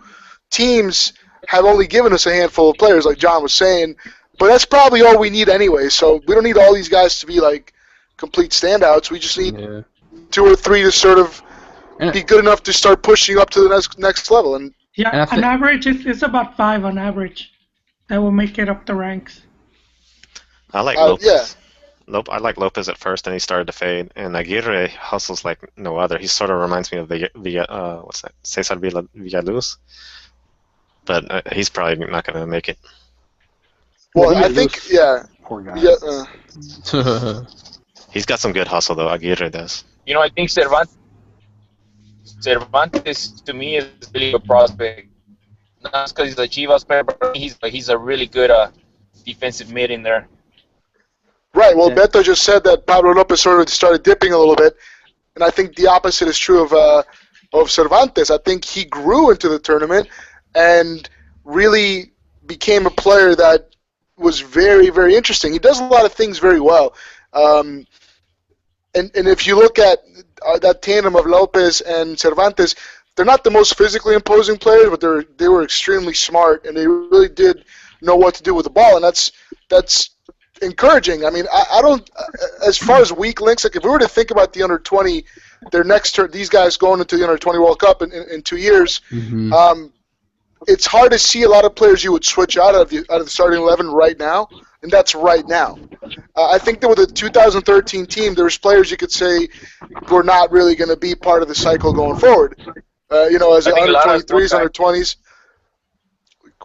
teams have only given us a handful of players, like John was saying. But that's probably all we need anyway. So we don't need all these guys to be like complete standouts. We just need 2 or 3 to sort of be good enough to start pushing up to the next level. And on average, it's about 5 on average that will make it up the ranks. I like Lopez. I like Lopez at first, and he started to fade. And Aguirre hustles like no other. He sort of reminds me of what's that? Cesar Villaluz. But he's probably not going to make it. Well, I think, Poor guy. Yeah. He's got some good hustle, though. Aguirre does. I think Cervantes to me is really a prospect. Not because he's a Chivas player, but he's a really good defensive mid in there. Right. Well, Beto just said that Pablo Lopez sort of started dipping a little bit, and I think the opposite is true of Cervantes. I think he grew into the tournament and really became a player that was very, very interesting. He does a lot of things very well, and if you look at that tandem of Lopez and Cervantes, they're not the most physically imposing players, but they were extremely smart, and they really did know what to do with the ball, and that's encouraging. I mean, I don't. As far as weak links, like if we were to think about the under-20, their next turn, these guys going into the under-20 World Cup in 2 years, it's hard to see a lot of players you would switch out of the starting 11 right now, and that's right now. I think that with the 2013 team, there's players you could say were not really going to be part of the cycle going forward. As under-23s, under-20s.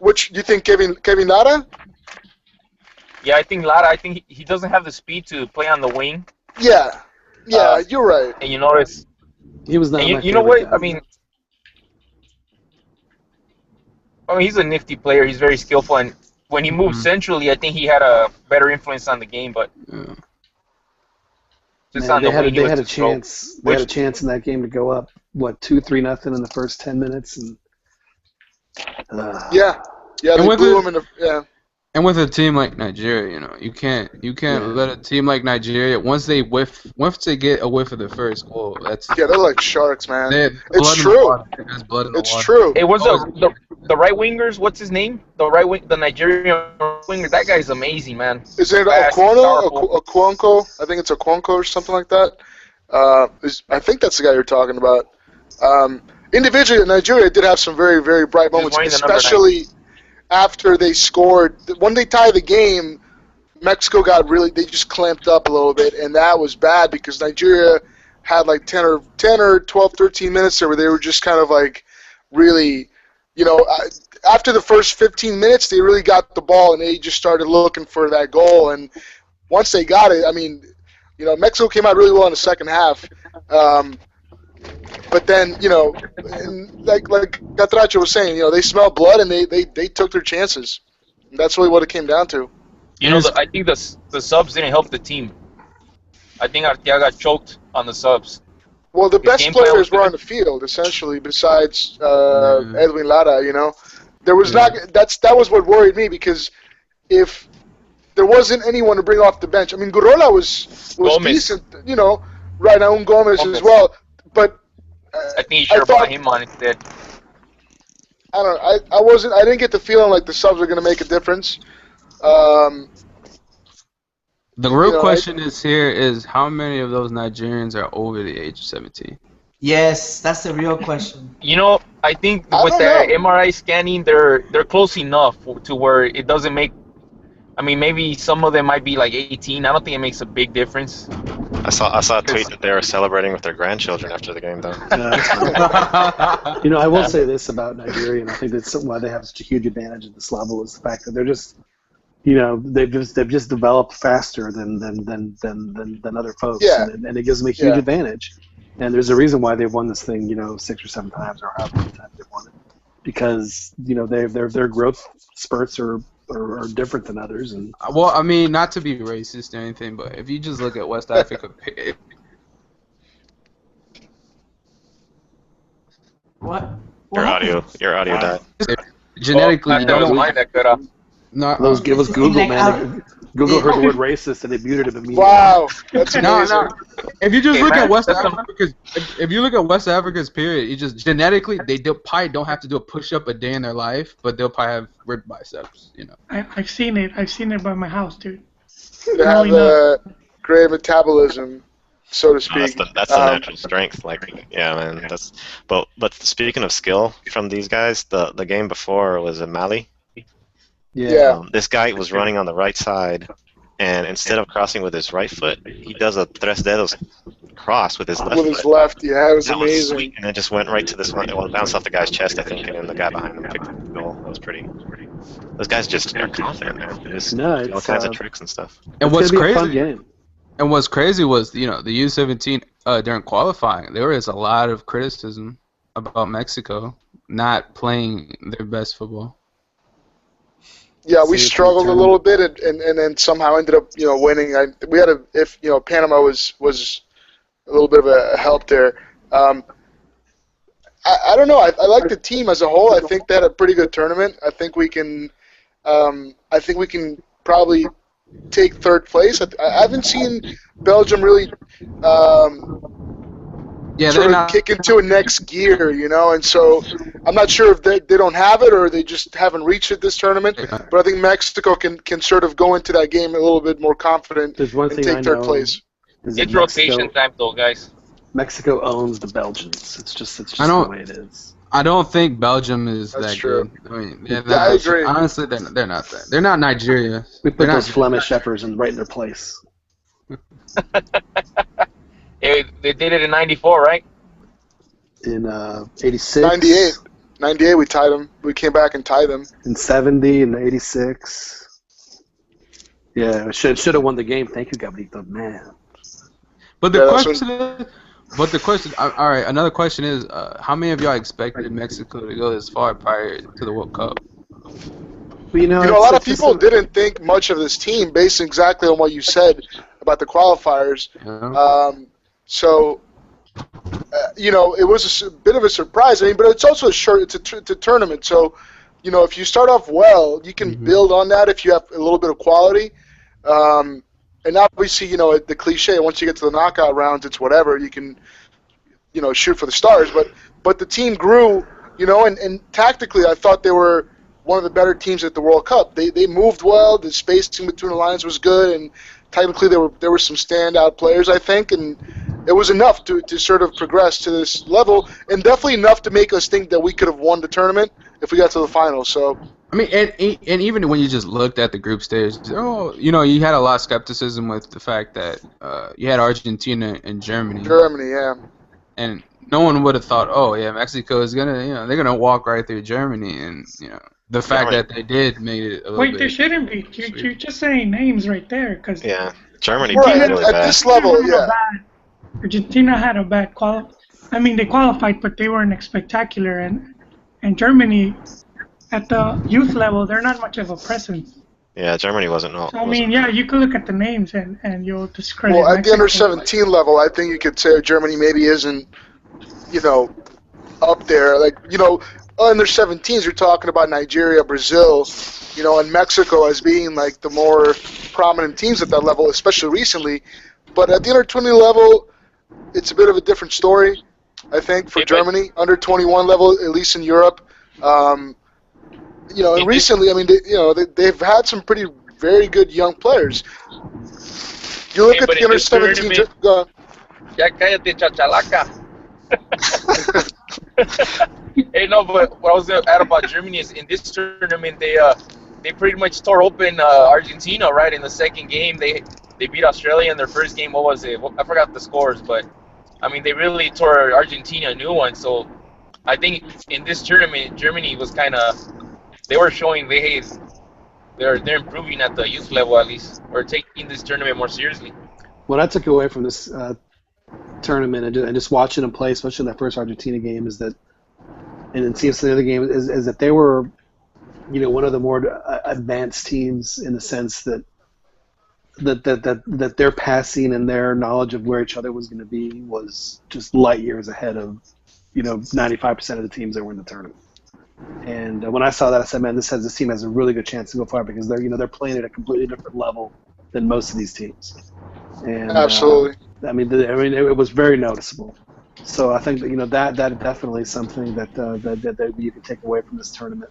Which do you think, Kevin Lara? Yeah, I think Lara. I think he doesn't have the speed to play on the wing. Yeah, you're right. And you notice he was not. You know what? I mean, he's a nifty player. He's very skillful, and when he moved centrally, I think he had a better influence on the game. But just on the wing, they had a chance. They had a chance in that game to go up 2-3-0 in the first 10 minutes, and they blew him in the And with a team like Nigeria, you can't let a team like Nigeria once they get a whiff of the first goal. They're like sharks, man. It's true. There's blood in the water. True. It was the right wingers. What's his name? The Nigerian winger. That guy's amazing, man. Is it Okwonko? I think it's Okwonko or something like that. I think that's the guy you're talking about. Individually, Nigeria did have some very, very bright moments, especially after they scored. When they tied the game, Mexico they just clamped up a little bit, and that was bad because Nigeria had like 10 or 12, 13 minutes there where they were just kind of like really, after the first 15 minutes, they really got the ball and they just started looking for that goal. And once they got it, I mean, Mexico came out really well in the second half. But then, like Catracho was saying, they smelled blood and they took their chances. And that's really what it came down to. I think the subs didn't help the team. I think Arteaga choked on the subs. Well, the best players were on the field, essentially, besides Edwin Lara, There was that was what worried me, because if there wasn't anyone to bring off the bench, I mean, Gurrola was decent, right now, Gomez as well, but I think you should have brought him on instead. I don't know. I didn't get the feeling like the subs were going to make a difference. The real question is how many of those Nigerians are over the age of 17? Yes, that's the real question. I think with the MRI scanning, they're close enough to where it doesn't make. I mean, maybe some of them might be like 18. I don't think it makes a big difference. I saw a tweet that they were celebrating with their grandchildren after the game, though. I will say this about Nigeria, and I think that's why they have such a huge advantage at this level, is the fact that they're just, they've just developed faster than other folks, and it gives them a huge advantage. And there's a reason why they've won this thing, 6 or 7 times, or however many times they've won it, because their growth spurts are different than others. And well, I mean, not to be racist or anything, but if you just look at West Africa, what? Your audio died. Genetically, those give us Google, man. Google heard the word racist and they muted him immediately. Wow, that's amazing. No. If you just look at West Africa's period, you just genetically they probably don't have to do a push-up a day in their life, but they'll probably have ripped biceps. I've seen it. I've seen it by my house, dude. They have great metabolism, so to speak. That's the natural strength. Man. But speaking of skill from these guys, the game before was in Mali. Yeah. This guy was running on the right side, and instead of crossing with his right foot, he does a tres dedos cross with his left foot. With his left, it was amazing. Was sweet, and it just went right to this one. It bounced off the guy's chest, I think, and then the guy behind him picked up the goal. That was pretty. Those guys just are confident, man. They just do all kinds of tricks and stuff. And what's crazy was, the U17 during qualifying, there was a lot of criticism about Mexico not playing their best football. Yeah, we struggled a little bit, and then somehow ended up, winning. Panama was a little bit of a help there. I don't know. I like the team as a whole. I think they had a pretty good tournament. I think we can probably take third place. I haven't seen Belgium really kick into a next gear, and so I'm not sure if they don't have it or they just haven't reached it this tournament. But I think Mexico can sort of go into that game a little bit more confident and take third place. It's rotation time, though, guys. Mexico owns the Belgians. It's just the way it is. I don't think Belgium is that good. I mean, I agree. Honestly, they're not that. They're not Nigeria. We put those Flemish efforts right in their place. They did it in '94, right? In '86. 98, we tied them. We came back and tied them. In '70 and '86. Yeah, should have won the game. Thank you, Gabrito, man. But the question, all right. Another question is, how many of y'all expected Mexico to go this far prior to the World Cup? Well, a lot of people didn't think much of this team based exactly on what you said about the qualifiers. Yeah. It was a bit of a surprise. I mean, but it's also it's a tournament. So, if you start off well, you can build on that if you have a little bit of quality. And obviously, the cliche, once you get to the knockout rounds, it's whatever. You can, shoot for the stars. But the team grew and tactically, I thought they were one of the better teams at the World Cup. They moved well. The spacing between the lines was good, and technically there were some standout players, I think, and it was enough to sort of progress to this level, and definitely enough to make us think that we could have won the tournament if we got to the final. So. I mean, and even when you just looked at the group stage, you had a lot of skepticism with the fact that you had Argentina and Germany. Germany, yeah. And no one would have thought, oh yeah, Mexico is gonna, they're gonna walk right through Germany, and the fact that they did made it a little bit. Wait, they shouldn't be. You're just saying names right there, because Germany right, really at bad. this level, yeah. Argentina had a bad I mean, they qualified, but they weren't spectacular, and Germany, at the youth level, they're not much of a presence. Yeah, Germany wasn't. So, I mean, you could look at the names and you'll discredit. Well, at the Mexico. under-17 level, I think you could say Germany maybe isn't, up there. Like, under-17s, you're talking about Nigeria, Brazil, and Mexico as being like the more prominent teams at that level, especially recently. But at the under-20 level, it's a bit of a different story, I think, for Germany. Under-21 level, at least in Europe. And recently, I mean, they've had some very good young players. You look at the under-17. Ya cállate, chachalaca. Hey, no, but what I was going to add about Germany is in this tournament, they pretty much tore open Argentina, right? In the second game, they beat Australia in their first game. What was it? I forgot the scores, but I mean, they really tore Argentina a new one. So I think in this tournament, Germany was kind of, they were showing they're improving at the youth level at least, or taking this tournament more seriously. What I took away from this tournament and just watching them play, especially that first Argentina game, is that, and then seeing some of the other game, is that they were, one of the more advanced teams in the sense that their passing and their knowledge of where each other was going to be was just light years ahead of 95% of the teams that were in the tournament. And when I saw that, I said, man, this team has a really good chance to go far, because they're playing at a completely different level than most of these teams. And absolutely. It was very noticeable. So I think that that definitely is something that you can take away from this tournament,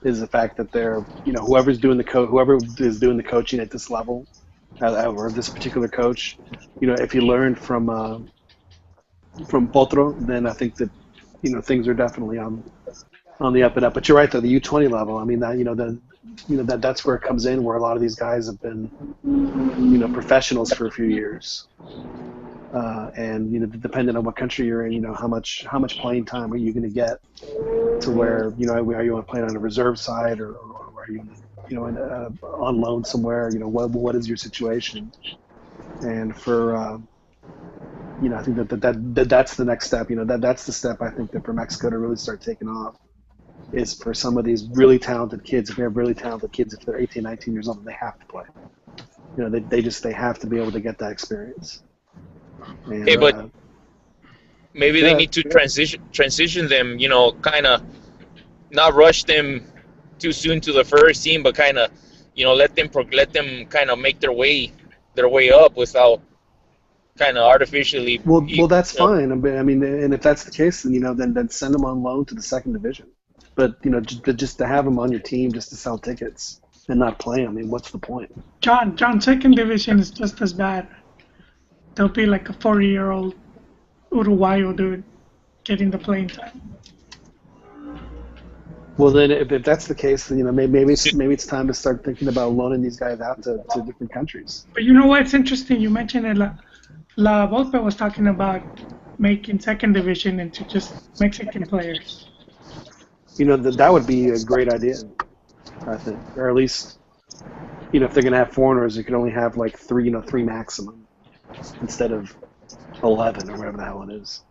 is the fact that they're whoever is doing the coaching at this level, or this particular coach, if you learned from Potro, then I think that things are definitely on the up and up. But you're right, though, the U20 level, I mean, that that's where it comes in, where a lot of these guys have been professionals for a few years. And depending on what country you're in, how much playing time are you going to get to where are you on playing on a reserve side, or are you on loan somewhere? What is your situation? And for I think that's the next step. That's the step, I think, that for Mexico to really start taking off, is for some of these really talented kids. If they have really talented kids, if they're 18, 19 years old, they have to play. They have to be able to get that experience. And, okay, but maybe they need to transition them, kind of not rush them too soon to the first team, but kind of, let them kind of make their way up without kind of artificially. Well, that's fine. I mean, and if that's the case, then then send them on loan to the second division. But just to have them on your team just to sell tickets and not play them, I mean, what's the point? John, second division is just as bad. There'll be like a 40-year-old Uruguayo dude getting the playing time. Well, then, if that's the case, then maybe it's time to start thinking about loaning these guys out to different countries. But you know what? It's interesting. You mentioned it. La Volpe was talking about making second division into just Mexican players. That would be a great idea, I think. Or at least, if they're going to have foreigners, they could only have like three maximum instead of 11 or whatever the hell it is.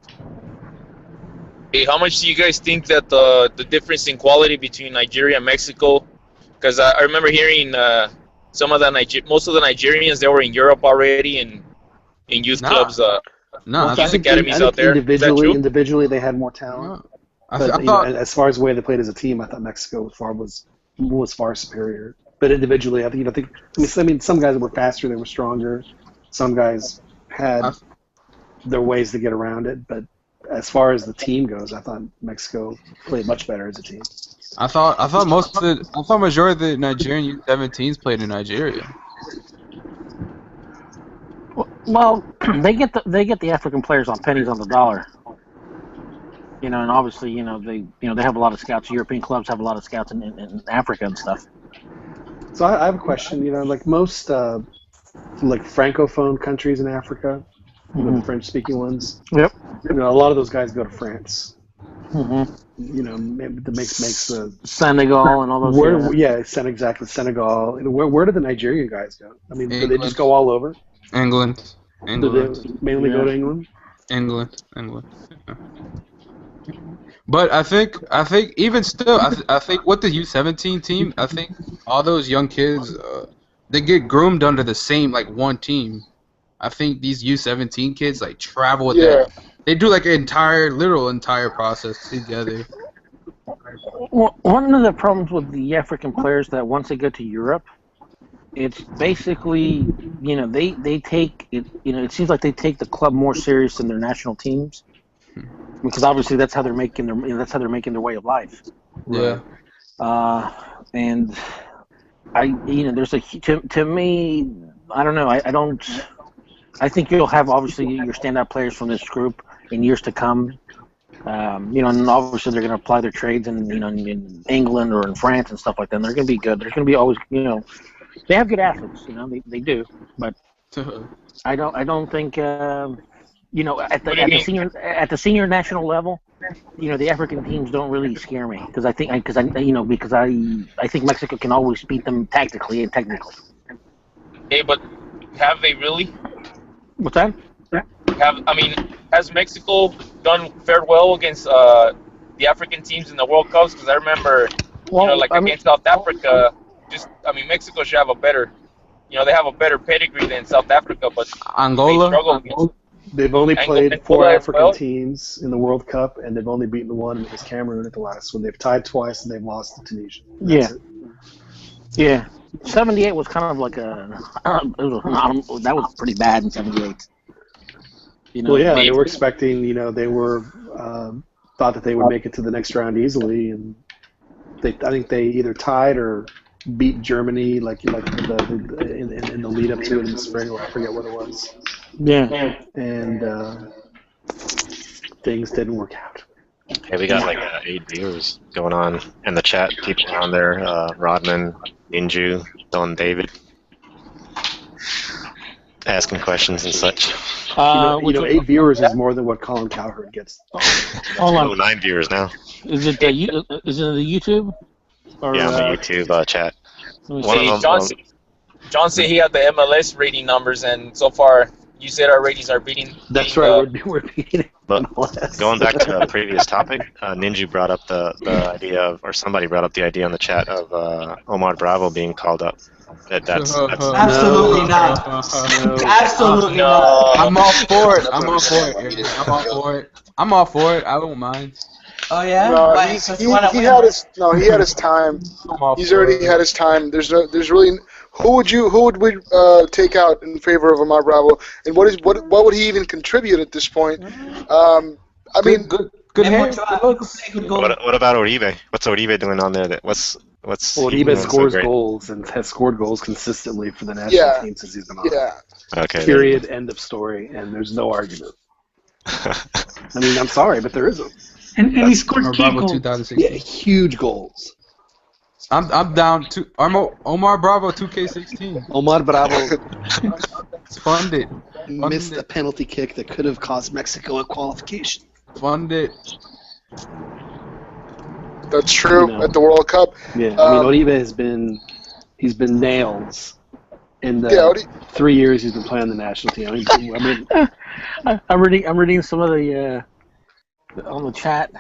Hey, how much do you guys think that the difference in quality between Nigeria and Mexico? Because I remember hearing most of the Nigerians, they were in Europe already and in youth clubs, youth academies out there. Individually, they had more talent. I thought, as far as the way they played as a team, I thought Mexico was far superior. But individually, I think some guys were faster, they were stronger. Some guys had their ways to get around it, but as far as the team goes, I thought Mexico played much better as a team. I thought majority of the Nigerian U17s played in Nigeria. Well, they get the African players on pennies on the dollar. And obviously, they have a lot of scouts. European clubs have a lot of scouts in Africa and stuff. So I have a question. Like most like francophone countries in Africa, the French-speaking ones. Yep. A lot of those guys go to France. Mm-hmm. Maybe that makes the Senegal and all those. Exactly, Senegal. Where do the Nigerian guys go? I mean, do they just go all over? England. Do they mainly go to England? England. But I think even still, I think with the U17 team, I think all those young kids, they get groomed under the same one team. I think these U17 kids travel with that. They do an entire process together. Well, one of the problems with the African players that once they go to Europe, it's basically they take it. It seems like they take the club more serious than their national teams. Because obviously that's how they're making their way of life. Yeah. And there's to me, I don't know. I think you'll have obviously your standout players from this group in years to come. And obviously they're going to apply their trades in England or in France and stuff like that. And they're going to be good. They're going to be always they have good athletes. They do, but I don't think. At the senior national level, the African teams don't really scare me because I think Mexico can always beat them tactically and technically. Hey, but have they really? What's that? Has Mexico fared well against the African teams in the World Cups? Because I remember, against South Africa, Mexico should have a better, they have a better pedigree than South Africa, but Angola. They struggle against. They've only played 4 African teams in the World Cup, and they've only beaten one, and it was Cameroon at the last one. They've tied twice, and they've lost to Tunisia. Yeah. 78 was kind of like that was pretty bad in 78. They were expecting, they were thought that they would make it to the next round easily, and I think they either tied or beat Germany in the lead up to it in the spring, or I forget what it was. Yeah. And things didn't work out. Hey, we got 8 viewers going on in the chat. People on there, Rodman, Ninju, Don David, asking questions and such. 8 viewers is more than what Colin Cowherd gets. Hold on. 9 viewers now. Is it the YouTube? Or, on the YouTube chat. John said he had the MLS rating numbers, and so far you said our ratings are beating. That's right, we're beating it. But going back to a previous topic, Ninja brought up the idea of, or somebody brought up the idea in the chat of Omar Bravo being called up. That's absolutely not. Absolutely not. I'm all for it. I'm all for it. I don't mind. Oh yeah. No, he had his time. He's already had his time. There's really who would we take out in favor of Omar Bravo, and what would he even contribute at this point? Good hands. What about Uribe? What's Uribe doing on there? Uribe scores goals and has scored goals consistently for the national team since he's been on. Yeah. Okay. Period. End of story. And there's no argument. I'm sorry, but there isn't. And he scored key goals. Yeah, huge goals. I'm down to Omar Bravo 2K16. Omar Bravo Fund it. Missed a penalty kick that could have cost Mexico a qualification. Fund it. That's true at the World Cup. Yeah, Uribe he's been nails in the 3 years he's been playing the national team. I'm reading some of the on the chat.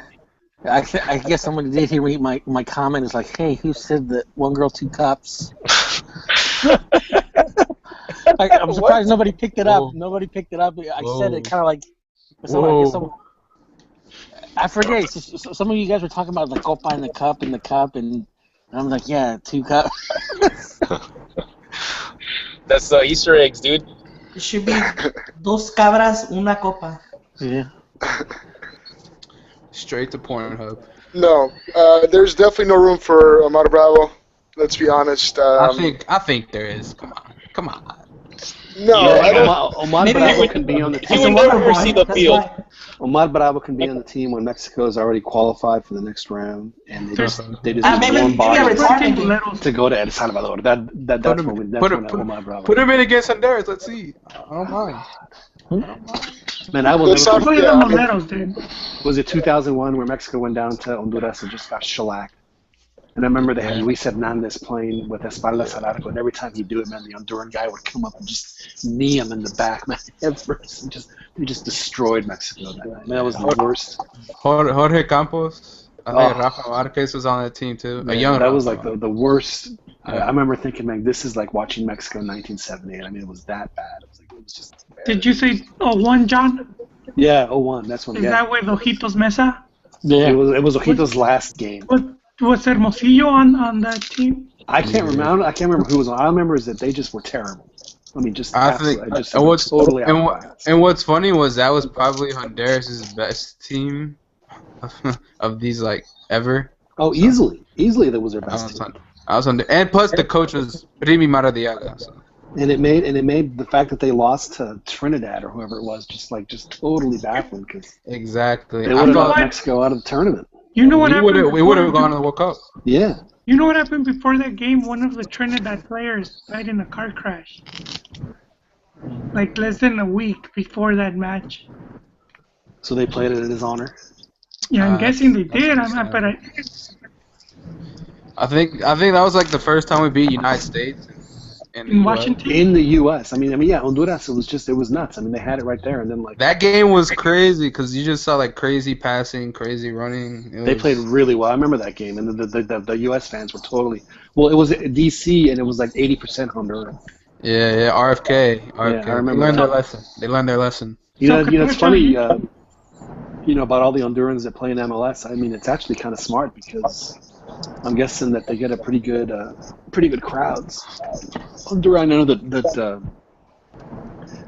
I guess somebody did hear my comment. Is like, hey, who said that 1 girl 2 cups? I'm surprised nobody picked it up. Nobody picked it up. I said it kind of like. I forget. Some of you guys were talking about the copa and the cup, and I'm like, yeah, 2 cups. That's the Easter eggs, dude. It should be 2 cabras, 1 copa. Yeah. straight to Pornhub. No, there's definitely no room for Omar Bravo. Let's be honest. I think there is. Come on. No, I don't. Omar Bravo can be on the team. He would never see the field. Omar Bravo can be on the team when Mexico is already qualified for the next round, and they just maybe warm bodies to go to El Salvador. That's when Omar Bravo. Put him in against Honduras. Let's see. I don't mind. Man, I will never forget. Was it 2001 where Mexico went down to Honduras and just got shellacked? And I remember they had Luis Hernandez playing with espaldas al arco, and every time he'd do it, man, the Honduran guy would come up and just knee him in the back, man. They just destroyed Mexico that night. Man, that was the worst. Jorge Campos. I think Rafa Marquez was on that team too. Man, that was like the worst. I remember thinking, man, this is like watching Mexico in 1978. I mean, it was that bad. It was just. Did you say 01, John? Yeah, 01. That's when. Is that with Ojitos Mesa? Yeah. It was Ojitos' last game. Was Hermosillo on that team? I can't remember. I can't remember who was on. All I remember is that they just were terrible. I mean, and what's funny was that was probably Honduras' best team of these ever. Oh, easily that was their best team. And plus the coach was Rimi Maradiaga. So. And it made the fact that they lost to Trinidad or whoever it was just totally baffling because exactly they would have got Mexico out of the tournament. You know what happened? We would have gone to the World Cup. Yeah. You know what happened before that game? One of the Trinidad players died in a car crash. Like less than a week before that match. So they played it in his honor. Yeah, I'm guessing they did. I think that was the first time we beat United States in Washington. In the U.S. I mean, yeah, Honduras. It was nuts. I mean, they had it right there, and then that game was crazy because you just saw crazy passing, crazy running. They played really well. I remember that game, and the U.S. fans were totally. Well, it was D.C. and it was 80% Honduran. Yeah, RFK. Yeah, I remember. They learned their lesson. You know, it's funny. About all the Hondurans that play in MLS. I mean, it's actually kind of smart because I'm guessing that they get a pretty good crowds. Honduras, I know that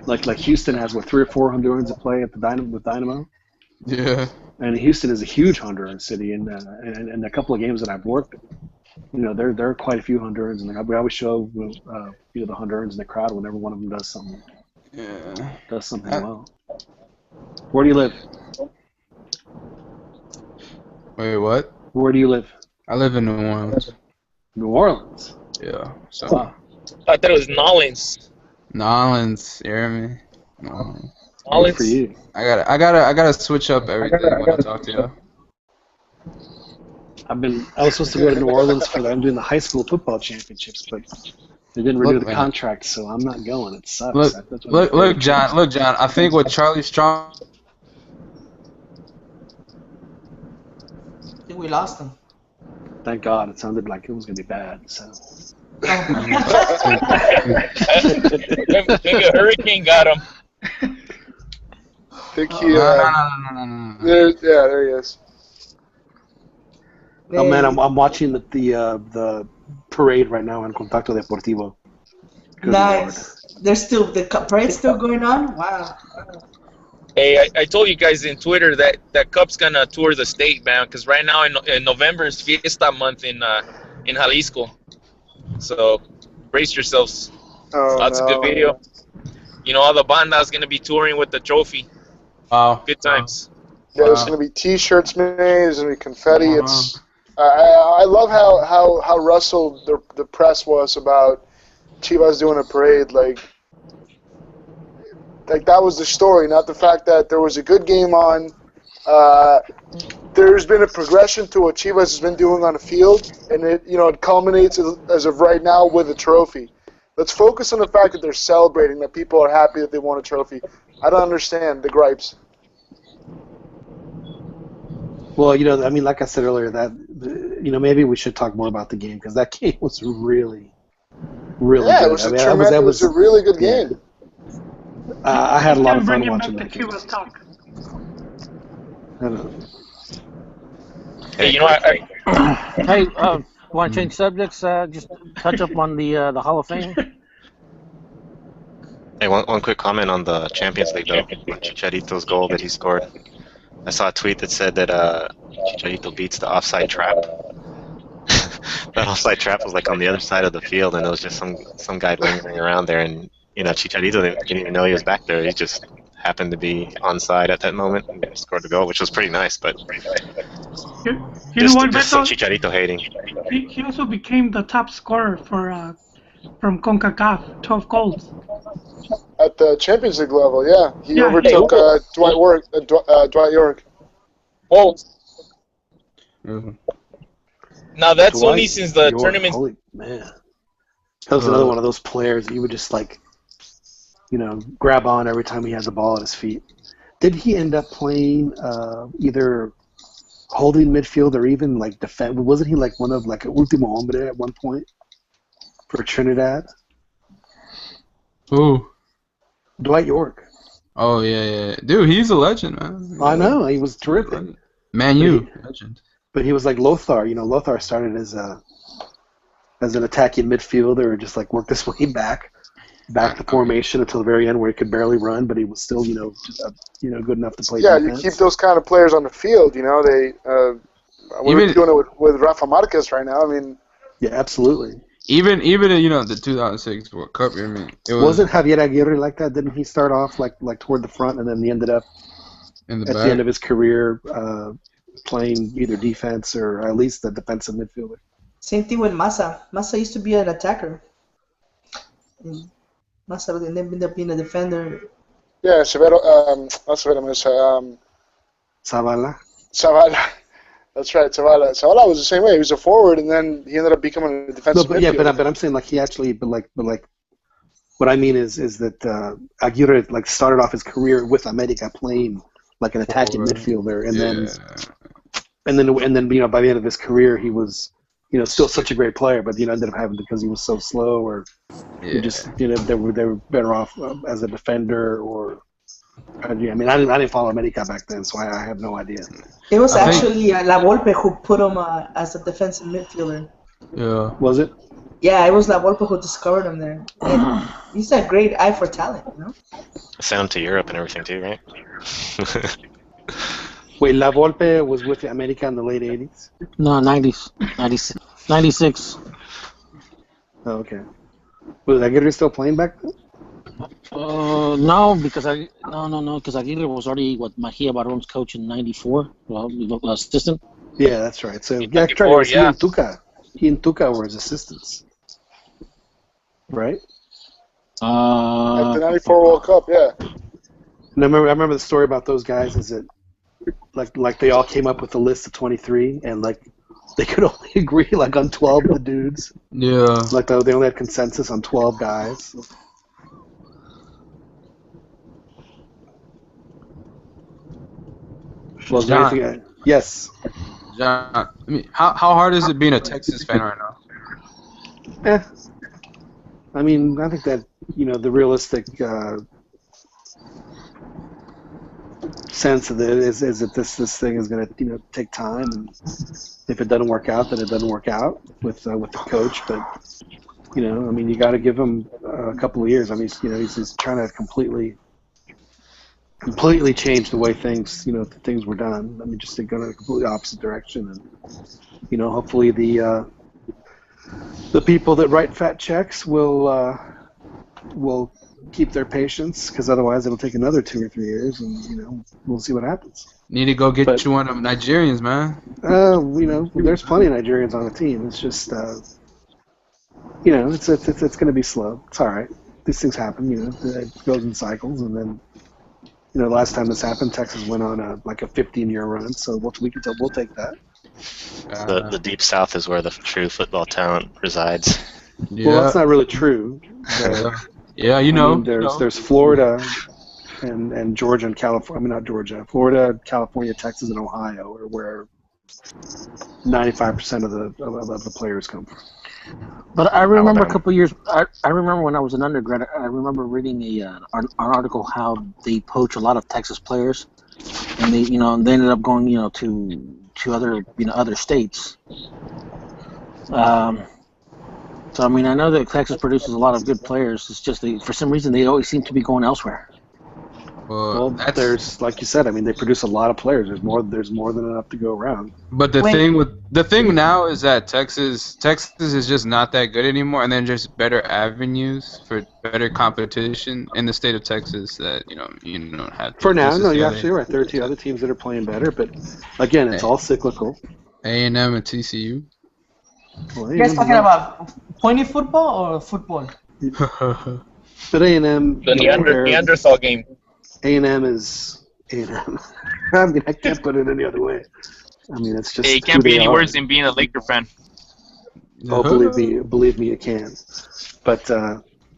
like Houston has 3 or 4 Hondurans that play at the Dynamo. Yeah. And Houston is a huge Honduran city, and a couple of games that I've worked, there are quite a few Hondurans, and we always show the Hondurans in the crowd whenever one of them does something. Yeah. Does something well. Where do you live? Wait, what? Where do you live? I live in New Orleans. New Orleans? Yeah. So. I thought it was Nolens. Nolens, you hear me? Nolens. For you. I gotta switch up everything when I talk to you. I was supposed to go to New Orleans I'm doing the high school football championships, but they didn't renew the contract, so I'm not going. It sucks. Look, John. I think with Charlie Strong. I think we lost him. Thank God. It sounded like it was going to be bad. So. Maybe a hurricane got him. I think he. No. There he is. Oh man, I'm watching the parade right now in Contacto Deportivo. Good nice. Lord. There's still the parade's still going on. Wow. Hey, I told you guys in Twitter that Cup's gonna tour the state, man. Because right now in November is Fiesta month in Jalisco. So brace yourselves. Lots of good video. All the banda's gonna be touring with the trophy. Wow. Good times. Yeah, there's gonna be T-shirts made. There's gonna be confetti. It's. I love how Russell the press was about Chivas doing a parade. Like that was the story, not the fact that there was a good game on. There's been a progression to what Chivas has been doing on the field, and it culminates as of right now with a trophy. Let's focus on the fact that they're celebrating, that people are happy that they won a trophy. I don't understand the gripes. Well, I mean, like I said earlier, that maybe we should talk more about the game because that game was really, really good. It was a really good game. I had a lot of fun watching that game. Hey, Hey, want to change subjects? Just touch up on the Hall of Fame. Hey, one quick comment on the Champions League though. Chicharito's goal that he scored. I saw a tweet that said that Chicharito beats the offside trap. That offside trap was like on the other side of the field, and it was just some guy lingering around there, and Chicharito didn't even know he was back there. He just happened to be onside at that moment and scored the goal, which was pretty nice. But You just, know what, just some Beto? Chicharito hating. He also became the top scorer for from CONCACAF, 12 goals. At the Champions League level, yeah. He Yeah, overtook Dwight York. Oh, Mm-hmm. now that's Dwight only since the York, tournament. Holy man. That was another one of those players that you would just like, grab on every time he has a ball at his feet. Did he end up playing either holding midfield or even like defense? Wasn't he like one of like an último hombre at one point for Trinidad? Who? Dwight York. Oh yeah. Dude, he's a legend, man. I know, he was terrific. Man, legend. But he was like Lothar. Lothar started as an attacking midfielder, just like worked his way back to formation until the very end, where he could barely run, but he was still, just good enough to play defense. You keep those kind of players on the field. They we're doing it with Rafa Marquez right now. I mean, yeah, absolutely. Even the 2006 World Cup. I mean, wasn't Javier Aguirre like that? Didn't he start off like toward the front, and then he ended up at the end of his career playing either defense or at least the defensive midfielder? Same thing with Massa. Massa used to be an attacker. Massa ended up being a defender. Yeah, Zavala. That's right, Zavala. Zavala was the same way. He was a forward, and then he ended up becoming a defensive midfielder. But I'm saying like he actually, but what I mean is that Aguirre like started off his career with America playing like an attacking midfielder, and then by the end of his career he was still such a great player, but ended up having, because he was so slow, or they were better off as a defender, or I didn't follow America back then, so I have no idea. It was actually La Volpe who put him as a defensive midfielder. Yeah. Was it? Yeah, it was La Volpe who discovered him there. And he's a great eye for talent, Sent him to Europe and everything too, right? Wait, La Volpe was with America in the late 80s? No, 90s. 96. Oh, okay. Was Aguirre still playing back then? No, because Aguirre was already Mejia Baron's coach in '94. Well, assistant. Yeah, that's right. So he and Tuca were his assistants, right? At the '94 World Cup, yeah. And I remember the story about those guys is that like they all came up with a list of 23, and like they could only agree like on 12 of the dudes. Yeah. Like they only had consensus on 12 guys. Well, John, yes. John, I mean, how hard is it being a Texas fan right now? I mean, I think that the realistic sense of it is that this thing is going to take time, and if it doesn't work out, then it doesn't work out with the coach. But you got to give him a couple of years. I mean, he's trying to completely change the way things were done. I mean, just to go in a completely opposite direction, and hopefully the people that write fat checks will keep their patience, because otherwise it'll take another 2 or 3 years, and we'll see what happens. Need to go get you one of them Nigerians, man. There's plenty of Nigerians on the team. It's just it's going to be slow. It's all right. These things happen. It goes in cycles, and then. Last time this happened, Texas went on a 15-year run, so we'll take that. The Deep South is where the true football talent resides. Yeah. Well, that's not really true. There's Florida and Georgia and California. I mean, not Georgia. Florida, California, Texas, and Ohio are where 95% of the players come from. But I remember a couple of years. I remember when I was an undergrad. I remember reading an article how they poach a lot of Texas players, and they ended up going to other states. So I mean, I know that Texas produces a lot of good players. It's just for some reason they always seem to be going elsewhere. Well, there's, like you said, I mean, they produce a lot of players. There's more than enough to go around. But the thing now is that Texas is just not that good anymore, and then just better avenues for better competition in the state of Texas that you don't have. For now, no, you're absolutely right. There are 2 other teams that are playing better, but again, it's all cyclical. A&M and TCU. Well, you guys talking about pointy football or football? But A&M, the Neanderthal game. A&M is A&M. I mean, I can't put it any other way. I mean, it's just. It can't be any worse than being a Laker fan. Oh, believe me, it can. But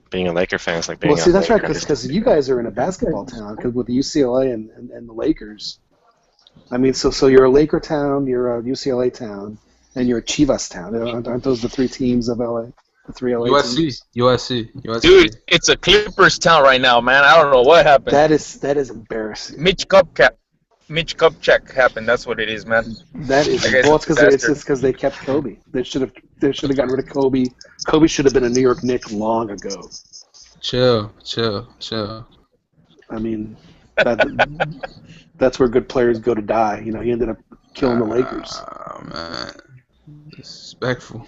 being a Laker fan is like being. Well, see, that's right, because you guys are in a basketball town, because with UCLA and the Lakers. I mean, so you're a Laker town, you're a UCLA town, and you're a Chivas town. Aren't those the 3 teams of LA? The 3 LA teams? USC. Dude, it's a Clippers town right now, man. I don't know what happened. That is embarrassing. Mitch Kupchak happened. That's what it is, man. That is. Well, it's because they kept Kobe. They should have gotten rid of Kobe. Kobe should have been a New York Knick long ago. Chill. I mean, that's where good players go to die. You know, he ended up killing the Lakers. Oh man, disrespectful.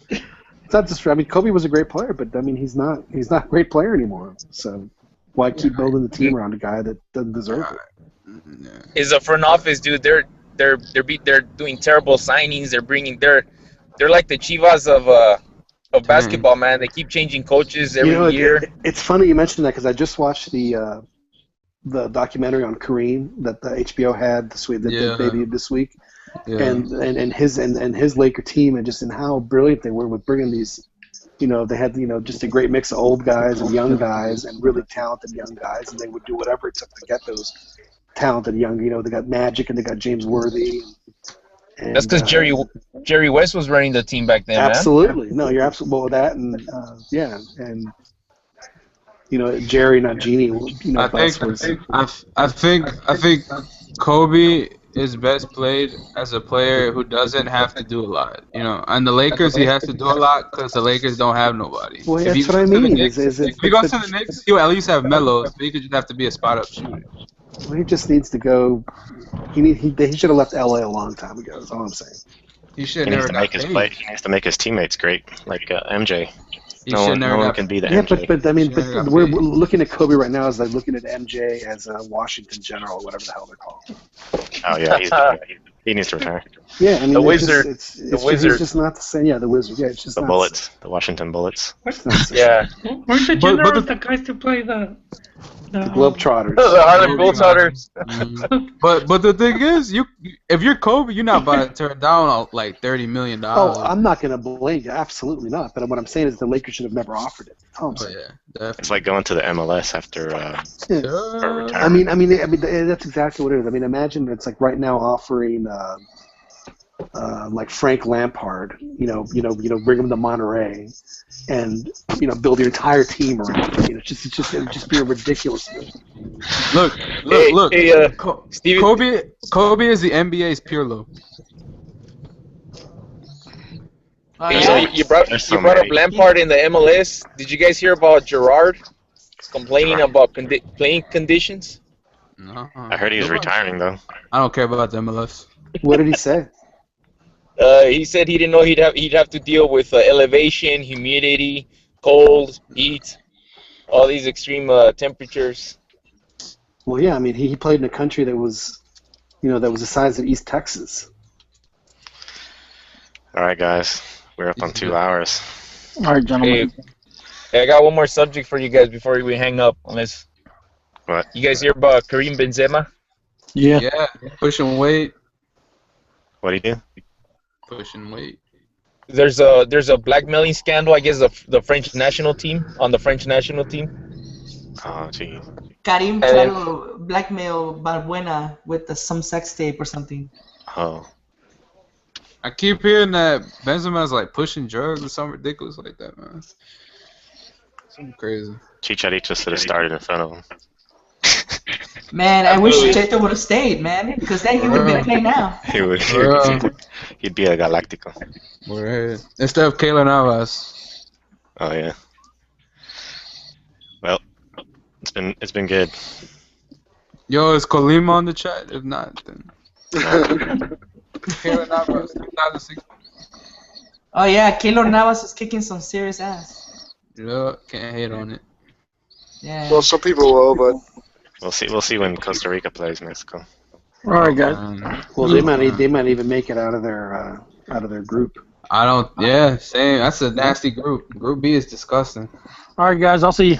It's not just. I mean, Kobe was a great player, but I mean, he's not a great player anymore. So why keep building the team around a guy that doesn't deserve it? Is a front office, dude. They're doing terrible signings. They're like the Chivas of basketball, man. They keep changing coaches every year. It's funny you mentioned that because I just watched the documentary on Kareem that the HBO had this week, that they debuted this week. Yeah. And his Laker team and how brilliant they were with bringing these, they had just a great mix of old guys and young guys and really talented young guys, and they would do whatever it took to get those talented young. They got Magic and they got James Worthy. And, that's because Jerry West was running the team back then. Absolutely, man. No, you're absolutely with that, and Jerry, not Jeannie. I think Kobe is best played as a player who doesn't have to do a lot. On the Lakers, he has to do a lot because the Lakers don't have nobody. Well, that's what I mean. If he goes to the Knicks, he'll at least have Melo. So he could just have to be a spot-up shooter. Well, he just needs to go. He should have left LA a long time ago. That's all I'm saying. He needs to make his teammates great, like MJ. No one can be the MJ. But we're looking at Kobe right now as like looking at MJ as a Washington General, whatever the hell they're called. Oh yeah, he needs to retire. Yeah, I mean, the Wizard. The Wizard. It's just not the same. Yeah, the Wizard. Yeah, it's just the Bullets, the Washington Bullets. Yeah. Weren't the Generals the guys to play the Globetrotters? The Harlem Globetrotters. But the thing is, if you're Kobe, you're not about to turn down like $30 million. Oh, I'm not going to blame you. Absolutely not. But what I'm saying is the Lakers should have never offered it. It's like going to the MLS after I mean, that's exactly what it is. I mean, imagine it's like right now offering like Frank Lampard, bring him to Monterey, and build your entire team around him. It would just be a ridiculous move. Look. Kobe is the NBA's Pirlo. You brought up Lampard in the MLS. Did you guys hear about Gerrard complaining about playing conditions? No. I heard he's retiring though. I don't care about the MLS. What did he say? He said he didn't know he'd have to deal with elevation, humidity, cold, heat, all these extreme temperatures. Well, yeah, I mean, he played in a country that was, that was the size of East Texas. All right, guys, we're up on 2 hours. All right, gentlemen. Hey, I got one more subject for you guys before we hang up. Unless what? You guys hear about Kareem Benzema? Yeah, pushing weight. What'd he do? Pushing weight. There's a blackmailing scandal, I guess, the French national team. Oh, gee. Karim tried to blackmail Balbuena with some sex tape or something. Oh. I keep hearing that Benzema's like pushing drugs or something ridiculous like that, man. Something crazy. Chicharito should have started in front of him. Man, I wish Cheto would have stayed, man, because then he would have been playing now. He'd be a Galáctico. Instead of Keylor Navas. Oh yeah. Well, it's been good. Yo, is Colima on the chat? If not, then. Keylor Navas, 2006. Oh yeah, Keylor Navas is kicking some serious ass. Yeah, can't hate on it. Yeah. Well, some people will, but We'll see. We'll see when Costa Rica plays Mexico. All right, guys. Well, they might even make it out of their group. I don't. Yeah, same. That's a nasty group. Group B is disgusting. All right, guys. I'll see you.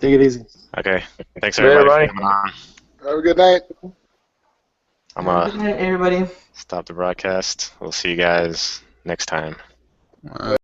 Take it easy. Okay. Thanks Later, everybody for buddy. coming on. have a good night. I'm Good night, everybody. stop the broadcast. We'll see you guys next time. All right.